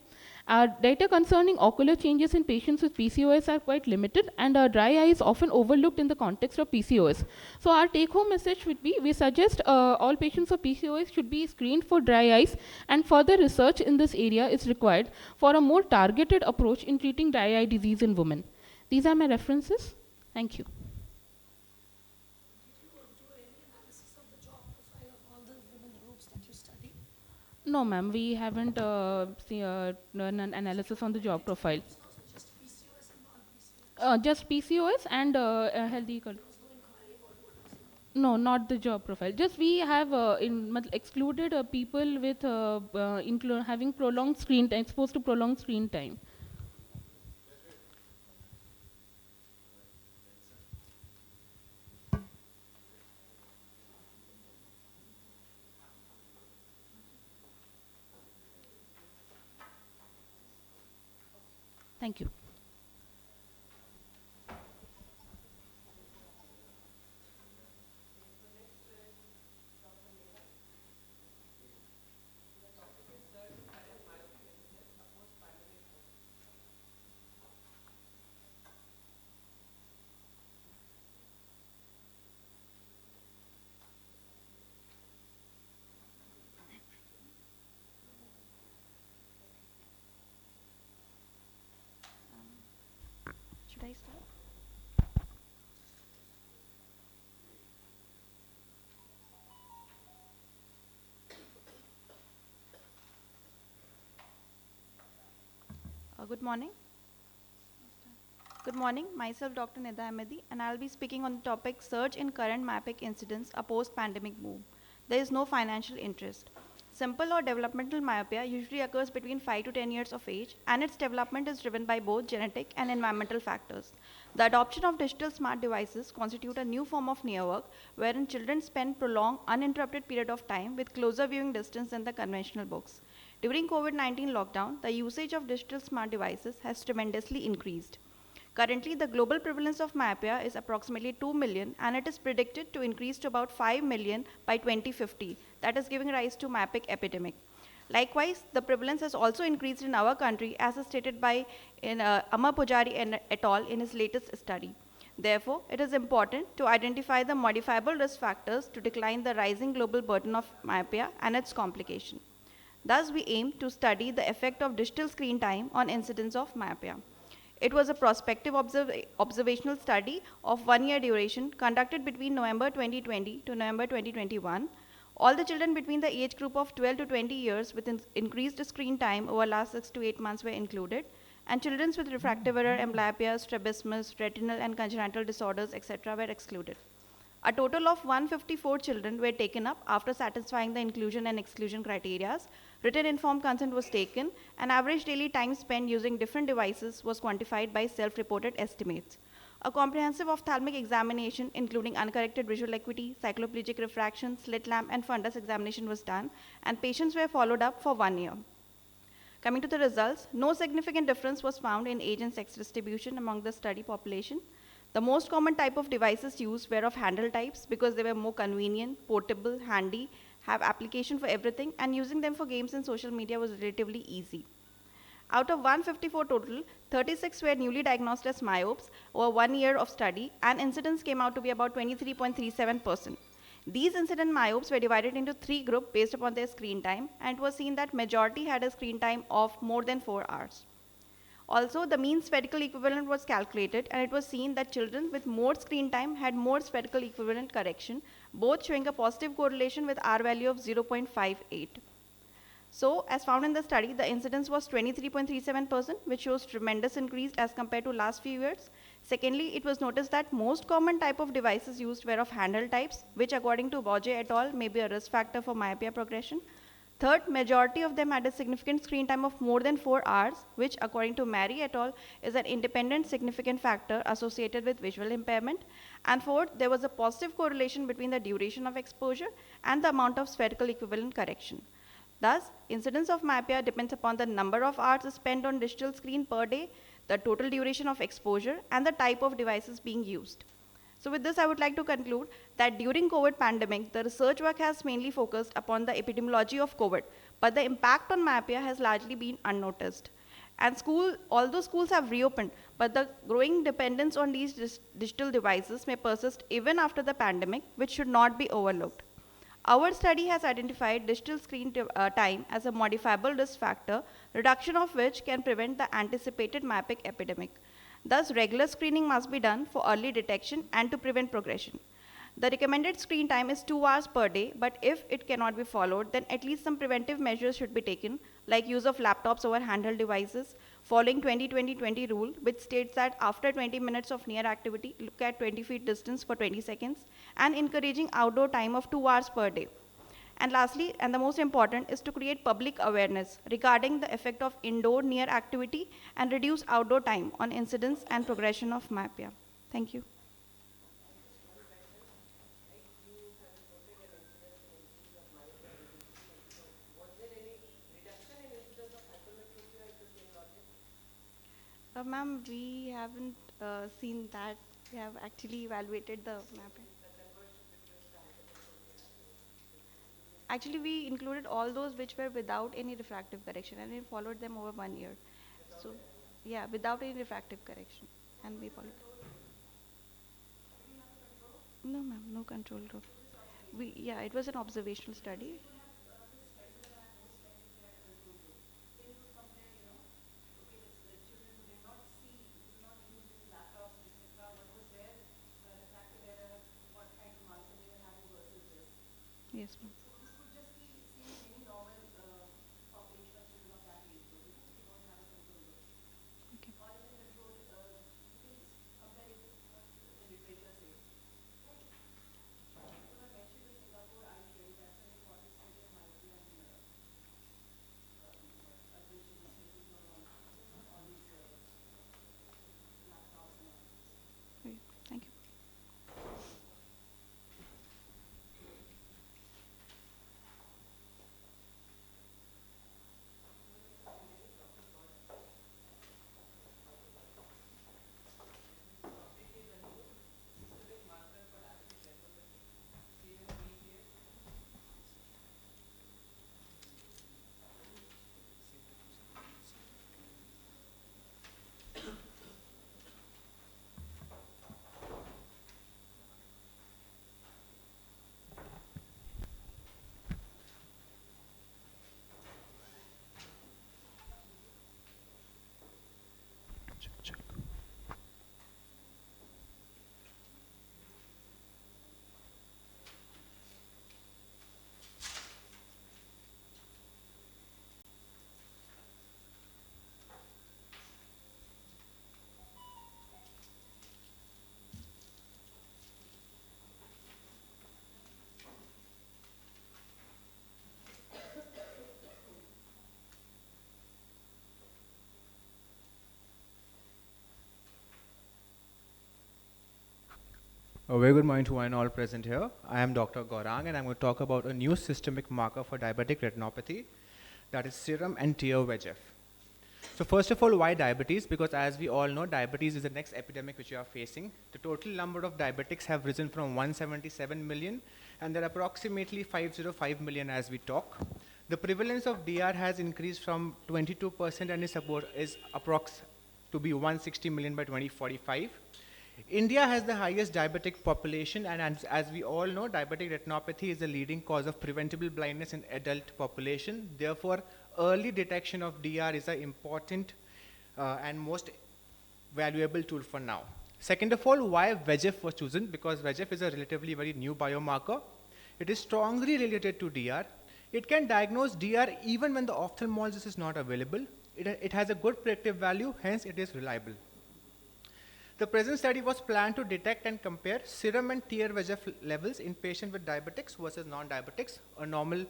Our data concerning ocular changes in patients with PCOS are quite limited, and dry eye is often overlooked in the context of PCOS. So our take-home message would be, we suggest all patients of PCOS should be screened for dry eyes, and further research in this area is required for a more targeted approach in treating dry eye disease in women. These are my references. Thank you. Did you do any analysis of the job profile of all the women groups that you studied? No, ma'am, we haven't done an analysis on the job profile. Just PCOS and Just PCOS and healthy control. No, not the job profile. Just we have excluded people with having prolonged screen time, exposed to prolonged screen time. Thank you. Should I start? Good morning. Good morning. Myself, Dr. Nida Ahmedi, and I'll be speaking on the topic Surge in Current Myopic Incidence, a Post-Pandemic Move. There is no financial interest. Simple or developmental myopia usually occurs between 5 to 10 years of age, and its development is driven by both genetic and environmental factors. The adoption of digital smart devices constitute a new form of near work, wherein children spend prolonged, uninterrupted period of time with closer viewing distance than the conventional books. During COVID-19 lockdown, the usage of digital smart devices has tremendously increased. Currently, the global prevalence of myopia is approximately 2 million, and it is predicted to increase to about 5 million by 2050. That is giving rise to myopic epidemic. Likewise, the prevalence has also increased in our country, as is stated by Amar Pujari et al. In his latest study. Therefore, it is important to identify the modifiable risk factors to decline the rising global burden of myopia and its complication. Thus, we aim to study the effect of digital screen time on incidence of myopia. It was a prospective observational study of 1 year duration conducted between November 2020 to November 2021. All the children between the age group of 12 to 20 years with increased screen time over last 6 to 8 months were included, and children with refractive error, amblyopia, strabismus, retinal and congenital disorders, etc. were excluded. A total of 154 children were taken up after satisfying the inclusion and exclusion criteria. Written informed consent was taken, and average daily time spent using different devices was quantified by self-reported estimates. A comprehensive ophthalmic examination, including uncorrected visual acuity, cycloplegic refraction, slit lamp, and fundus examination was done, and patients were followed up for 1 year. Coming to the results, no significant difference was found in age and sex distribution among the study population. The most common type of devices used were of handle types because they were more convenient, portable, handy, have application for everything, and using them for games and social media was relatively easy. Out of 154 total, 36 were newly diagnosed as myopes over 1 year of study, and incidence came out to be about 23.37%. These incident myopes were divided into 3 groups based upon their screen time, and it was seen that majority had a screen time of more than 4 hours. Also, the mean spherical equivalent was calculated, and it was seen that children with more screen time had more spherical equivalent correction, both showing a positive correlation with R value of 0.58. So, as found in the study, the incidence was 23.37%, which shows tremendous increase as compared to last few years. Secondly, it was noticed that most common type of devices used were of handheld types, which according to Bauge et al. May be a risk factor for myopia progression. Third, majority of them had a significant screen time of more than 4 hours, which according to Mary et al. Is an independent significant factor associated with visual impairment. And fourth, there was a positive correlation between the duration of exposure and the amount of spherical equivalent correction. Thus, incidence of myopia depends upon the number of hours spent on digital screen per day, the total duration of exposure, and the type of devices being used. So with this, I would like to conclude that during COVID pandemic, the research work has mainly focused upon the epidemiology of COVID, but the impact on myopia has largely been unnoticed. And although schools have reopened, but the growing dependence on these digital devices may persist even after the pandemic, which should not be overlooked. Our study has identified digital screen time as a modifiable risk factor, reduction of which can prevent the anticipated myopic epidemic. Thus, regular screening must be done for early detection and to prevent progression. The recommended screen time is 2 hours per day, but if it cannot be followed, then at least some preventive measures should be taken, like use of laptops over handheld devices, following 20-20-20 rule, which states that after 20 minutes of near activity, look at 20 feet distance for 20 seconds, and encouraging outdoor time of 2 hours per day. And lastly, and the most important, is to create public awareness regarding the effect of indoor near activity and reduce outdoor time on incidence and progression of myopia. Thank you. Ma'am, we haven't seen that. We have actually evaluated the mapping. Actually, we included all those which were without any refractive correction, and we followed them over 1 year. So, yeah, without any refractive correction, and we followed. No, ma'am, no control group. Yeah, it was an observational study. Yes, ma'am. Okay. Okay, thank you. A very good morning to one and all present here. I am Dr. Gaurang, and I'm going to talk about a new systemic marker for diabetic retinopathy, that is serum and tear VEGF. So first of all, why diabetes? Because as we all know, diabetes is the next epidemic which we are facing. The total number of diabetics have risen from 177 million, and there are approximately 505 million as we talk. The prevalence of DR has increased from 22% and is approx to be 160 million by 2045. India has the highest diabetic population, and as we all know, diabetic retinopathy is the leading cause of preventable blindness in adult population. Therefore, early detection of DR is an important and most valuable tool for now. Second of all, why VEGF was chosen? Because VEGF is a relatively very new biomarker. It is strongly related to DR. It can diagnose DR even when the ophthalmologist is not available. It has a good predictive value, hence it is reliable. The present study was planned to detect and compare serum and tear VEGF levels in patients with diabetics versus non-diabetics. A normal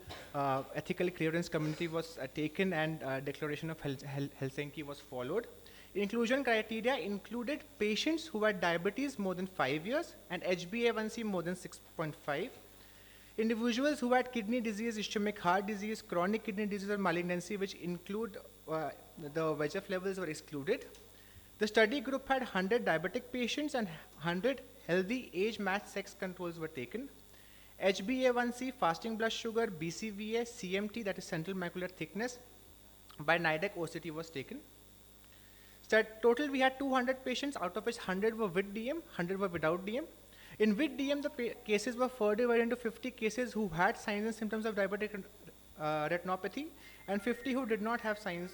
ethical clearance committee was taken, and Declaration of Helsinki was followed. Inclusion criteria included patients who had diabetes more than 5 years and HbA1c more than 6.5. Individuals who had kidney disease, ischemic heart disease, chronic kidney disease or malignancy, which include the VEGF levels, were excluded. The study group had 100 diabetic patients and 100 healthy age-matched sex controls were taken. HbA1c, fasting blood sugar, BCVA, CMT, that is central macular thickness, by NIDAC OCT was taken. Total we had 200 patients, out of which 100 were with DM, 100 were without DM. In with DM, the cases were further divided into 50 cases who had signs and symptoms of diabetic retinopathy and 50 who did not have signs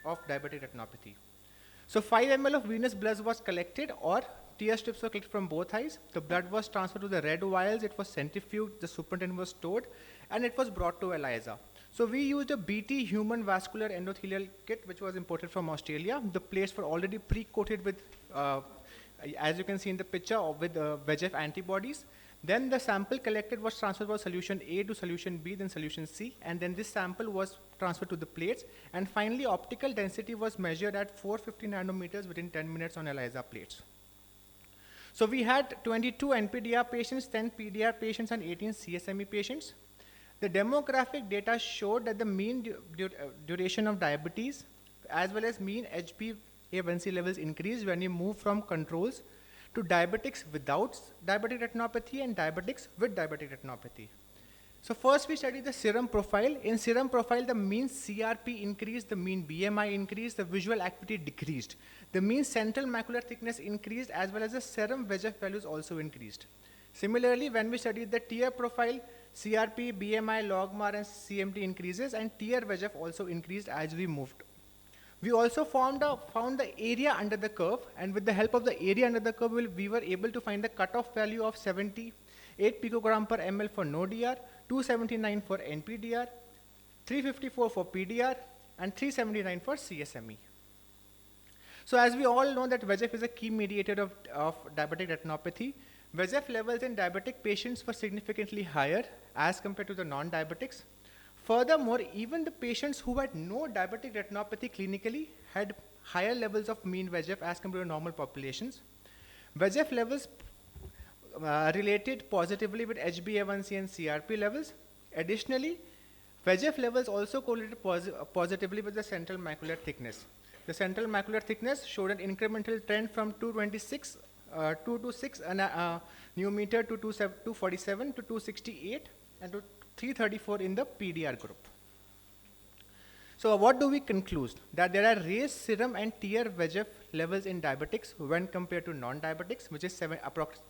of diabetic retinopathy. So 5 ml of venous blood was collected, or tear strips were collected from both eyes. The blood was transferred to the red vials, it was centrifuged, the superintendent was stored, and it was brought to ELISA. So we used a BT human vascular endothelial kit, which was imported from Australia. The plates were already pre-coated with, as you can see in the picture, with VEGF antibodies. Then the sample collected was transferred from solution A to solution B, then solution C, and then this sample was transferred to the plates. And finally, optical density was measured at 450 nanometers within 10 minutes on ELISA plates. So we had 22 NPDR patients, 10 PDR patients, and 18 CSME patients. The demographic data showed that the mean duration of diabetes as well as mean HbA1c levels increased when you move from controls to diabetics without diabetic retinopathy and diabetics with diabetic retinopathy. So first we studied the serum profile. In serum profile, the mean CRP increased, the mean BMI increased, the visual acuity decreased. The mean central macular thickness increased as well as the serum VEGF values also increased. Similarly, when we studied the tear profile, CRP, BMI, logMAR, and CMT increases, and tear VEGF also increased as we moved. We also found the area under the curve, and with the help of the area under the curve, we were able to find the cutoff value of 78 picogram per ml for no DR, 279 for NPDR, 354 for PDR, and 379 for CSME. So as we all know that VEGF is a key mediator of diabetic retinopathy, VEGF levels in diabetic patients were significantly higher as compared to the non-diabetics. Furthermore, even the patients who had no diabetic retinopathy clinically had higher levels of mean VEGF as compared to normal populations. VEGF levels related positively with HbA1c and CRP levels. Additionally, VEGF levels also correlated positively with the central macular thickness. The central macular thickness showed an incremental trend from 226 nanometer to 247 to 268 and to 334 in the PDR group. So what do we conclude? That there are raised serum and tear VEGF levels in diabetics when compared to non-diabetics, which is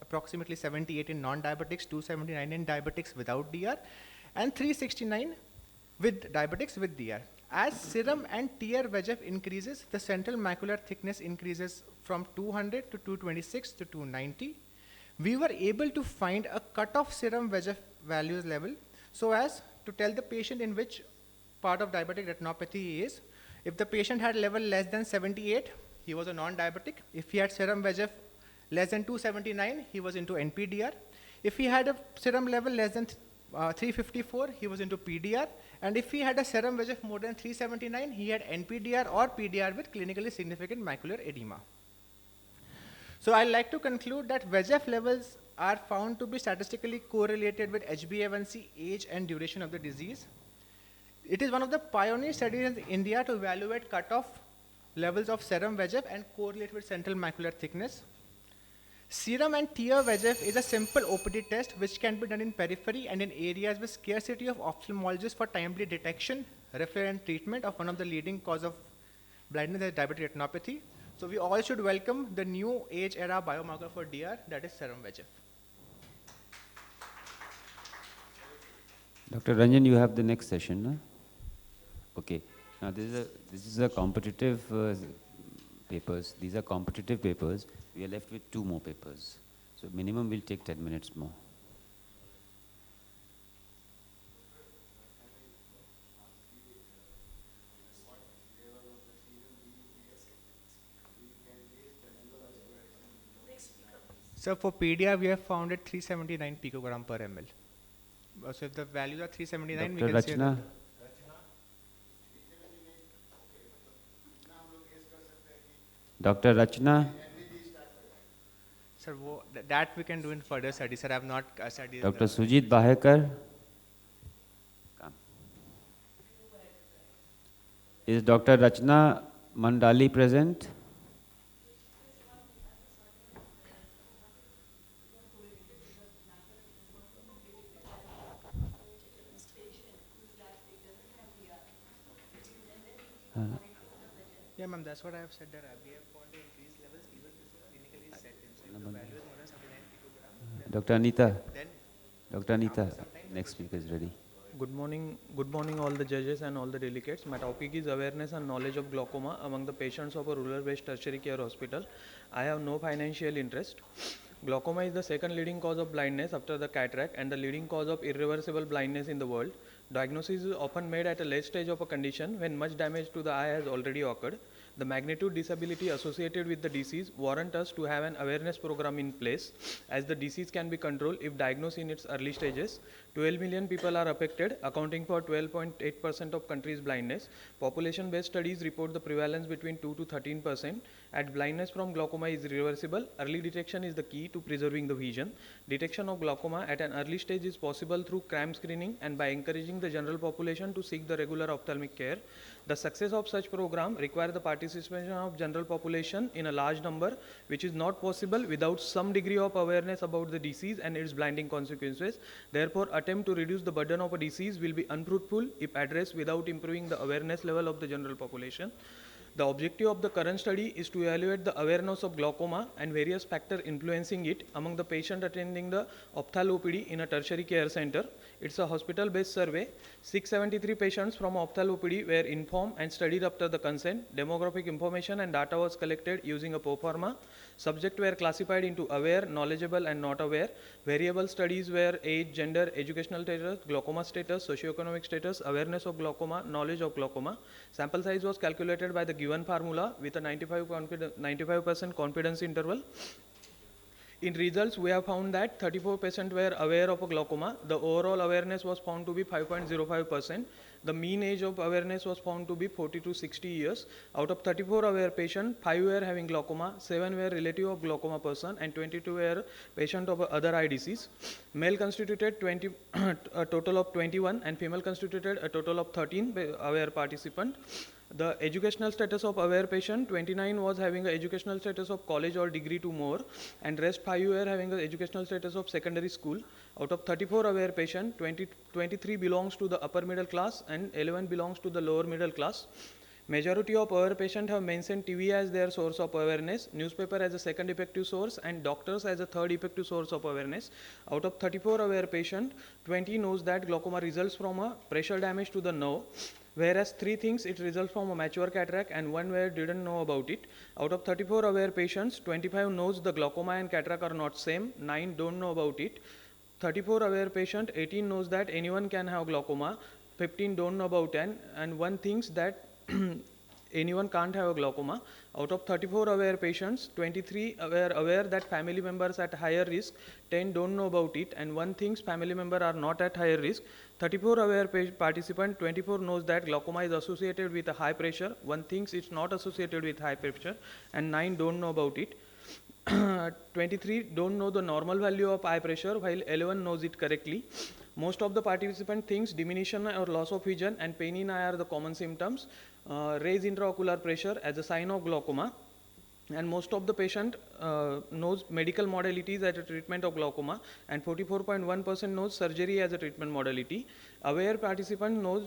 approximately 78 in non-diabetics, 279 in diabetics without DR, and 369 with diabetics with DR. As serum and tear VEGF increases, the central macular thickness increases from 200 to 226 to 290. We were able to find a cutoff serum VEGF values level so as to tell the patient in which part of diabetic retinopathy he is. If the patient had level less than 78, he was a non-diabetic. If he had serum VEGF less than 279, he was into NPDR. If he had a serum level less than 354, he was into PDR. And if he had a serum VEGF more than 379, he had NPDR or PDR with clinically significant macular edema. So I'd like to conclude that VEGF levels are found to be statistically correlated with HbA1c, age, and duration of the disease. It is one of the pioneer studies in India to evaluate cutoff levels of serum VEGF and correlate with central macular thickness. Serum and tear VEGF is a simple OPD test which can be done in periphery and in areas with scarcity of ophthalmologists for timely detection, referral, and treatment of one of the leading cause of blindness as diabetic retinopathy. So we all should welcome the new age era biomarker for DR, that is serum VEGF. Dr. Ranjan, you have the next session, no? Okay. Now this is a competitive papers. These are competitive papers. We are left with 2 more papers. So minimum will take 10 minutes more. So for PDR, we have found it 379 picogram per ml. So if the values are 379, Dr. we can say Rachna. Dr. Rachna. Sir, that we can do in further studies. Sir, I have not studied. Dr. Sujit Bahekar. Come. Is Dr. Rachna Mandali present? Yeah, ma'am, that's what I have said that we have found the increased levels even before clinically set in. So if the value is more than 79 picogram, Dr. Anita. then Dr. Anita, next speaker is ready. Good morning all the judges and all the delegates. My topic is awareness and knowledge of glaucoma among the patients of a rural-based tertiary care hospital. I have no financial interest. Glaucoma is the second leading cause of blindness after the cataract and the leading cause of irreversible blindness in the world. Diagnosis is often made at a late stage of a condition when much damage to the eye has already occurred. The magnitude disability associated with the disease warrant us to have an awareness program in place, as the disease can be controlled if diagnosed in its early stages. 12 million people are affected, accounting for 12.8% of country's blindness. Population-based studies report the prevalence between 2 to 13%. As blindness from glaucoma is reversible, early detection is the key to preserving the vision. Detection of glaucoma at an early stage is possible through CRAM screening and by encouraging the general population to seek the regular ophthalmic care. The success of such program requires the participation of general population in a large number, which is not possible without some degree of awareness about the disease and its blinding consequences. Therefore, attempt to reduce the burden of a disease will be unfruitful if addressed without improving the awareness level of the general population. The objective of the current study is to evaluate the awareness of glaucoma and various factors influencing it among the patients attending the ophthalmology in a tertiary care center. It's a hospital-based survey. 673 patients from ophthalmology were informed and studied after the consent. Demographic information and data was collected using a pro forma. Subjects were classified into aware, knowledgeable, and not aware. Variable studies were age, gender, educational status, glaucoma status, socioeconomic status, awareness of glaucoma, knowledge of glaucoma. Sample size was calculated by the given formula with a 95% confidence interval. In results, we have found that 34% were aware of a glaucoma. The overall awareness was found to be 5.05%. The mean age of awareness was found to be 40 to 60 years. Out of 34 aware patients, 5 were having glaucoma, 7 were relative of glaucoma person, and 22 were patient of other eye disease. Male constituted a total of 21 and female constituted a total of 13 aware participants. The educational status of aware patient, 29 was having an educational status of college or degree to more, and rest 5 were having an educational status of secondary school. Out of 34 aware patient, 23 belongs to the upper middle class and 11 belongs to the lower middle class. Majority of aware patients have mentioned TV as their source of awareness, newspaper as a second effective source, and doctors as a third effective source of awareness. Out of 34 aware patients, 20 knows that glaucoma results from a pressure damage to the nerve, whereas 3 things it results from a mature cataract and 1 where didn't know about it. Out of 34 aware patients, 25 knows the glaucoma and cataract are not same, 9 don't know about it. 34 aware patient, 18 knows that anyone can have glaucoma, 15 don't know about it, and 1 thinks that anyone can't have a glaucoma. Out of 34 aware patients, 23 were aware that family members at higher risk, 10 don't know about it, and 1 thinks family members are not at higher risk. 34 aware participant, 24 knows that glaucoma is associated with a high pressure, 1 thinks it's not associated with high pressure, and 9 don't know about it. 23 don't know the normal value of eye pressure, while 11 knows it correctly. Most of the participant thinks diminution or loss of vision and pain in eye are the common symptoms. Raise intraocular pressure as a sign of glaucoma, and most of the patient knows medical modalities as a treatment of glaucoma, and 44.1% knows surgery as a treatment modality. Aware participant knows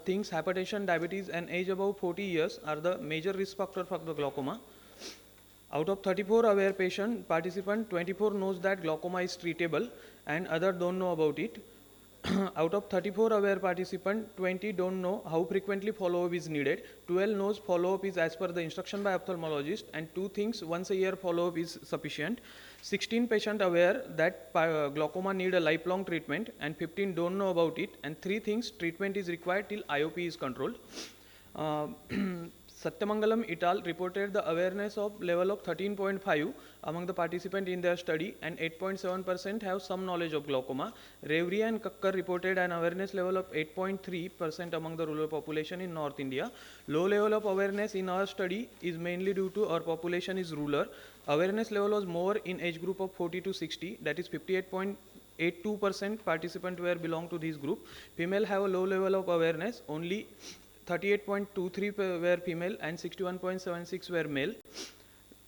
thinks hypertension, diabetes, and age above 40 years are the major risk factor for the glaucoma. Out of 34 aware participant, 24 knows that glaucoma is treatable and other don't know about it. Out of 34 aware participant, 20 don't know how frequently follow-up is needed. 12 knows follow-up is as per the instruction by ophthalmologist, and 2 thinks once a year follow-up is sufficient. 16 patient aware that glaucoma need a lifelong treatment, and 15 don't know about it, and 3 thinks treatment is required till IOP is controlled. Satyamangalam et al. Reported the awareness of level of 13.5 among the participants in their study, and 8.7% have some knowledge of glaucoma. Revri and Kakkar reported an awareness level of 8.3% among the rural population in North India. Low level of awareness in our study is mainly due to our population is rural. Awareness level was more in age group of 40 to 60, that is 58.82% participants were belong to this group. Female have a low level of awareness, only 38.23 were female and 61.76 were male.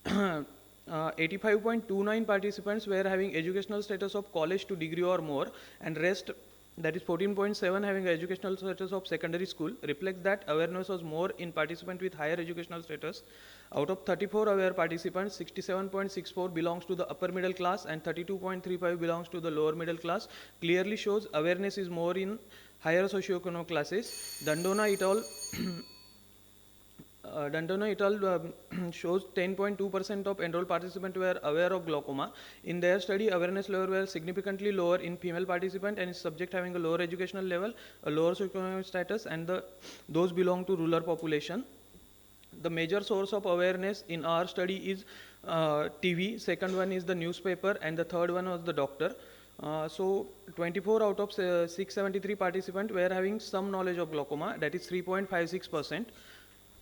85.29 participants were having educational status of college to degree or more, and rest, that is 14.7 having educational status of secondary school, reflects that awareness was more in participants with higher educational status. Out of 34 aware participants, 67.64 belongs to the upper middle class and 32.35 belongs to the lower middle class. Clearly shows awareness is more in higher socioeconomic classes. Dandona et al. Dandona et al. Shows 10.2% of enrolled participants were aware of glaucoma. In their study, awareness level were significantly lower in female participant and subject having a lower educational level, a lower socioeconomic status, and those belong to rural population. The major source of awareness in our study is TV, second one is the newspaper, and the third one was the doctor. So 24 out of 673 participants were having some knowledge of glaucoma, that is 3.56%.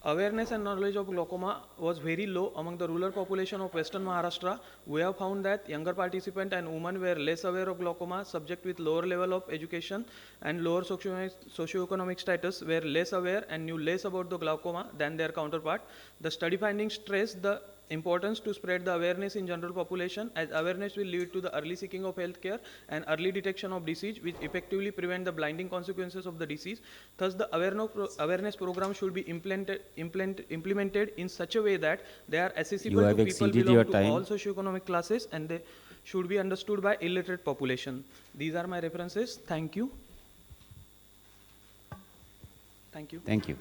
Awareness and knowledge of glaucoma was very low among the rural population of Western Maharashtra. We have found that younger participants and women were less aware of glaucoma, subject with lower level of education and lower socioeconomic status were less aware and knew less about the glaucoma than their counterpart. The study findings stress the importance to spread the awareness in general population, as awareness will lead to the early seeking of health care and early detection of disease, which effectively prevent the blinding consequences of the disease. Thus, the awareness program should be implemented in such a way that they are accessible to people belonging to all socioeconomic classes, and they should be understood by illiterate population. These are my references. Thank you. Thank you. Thank you.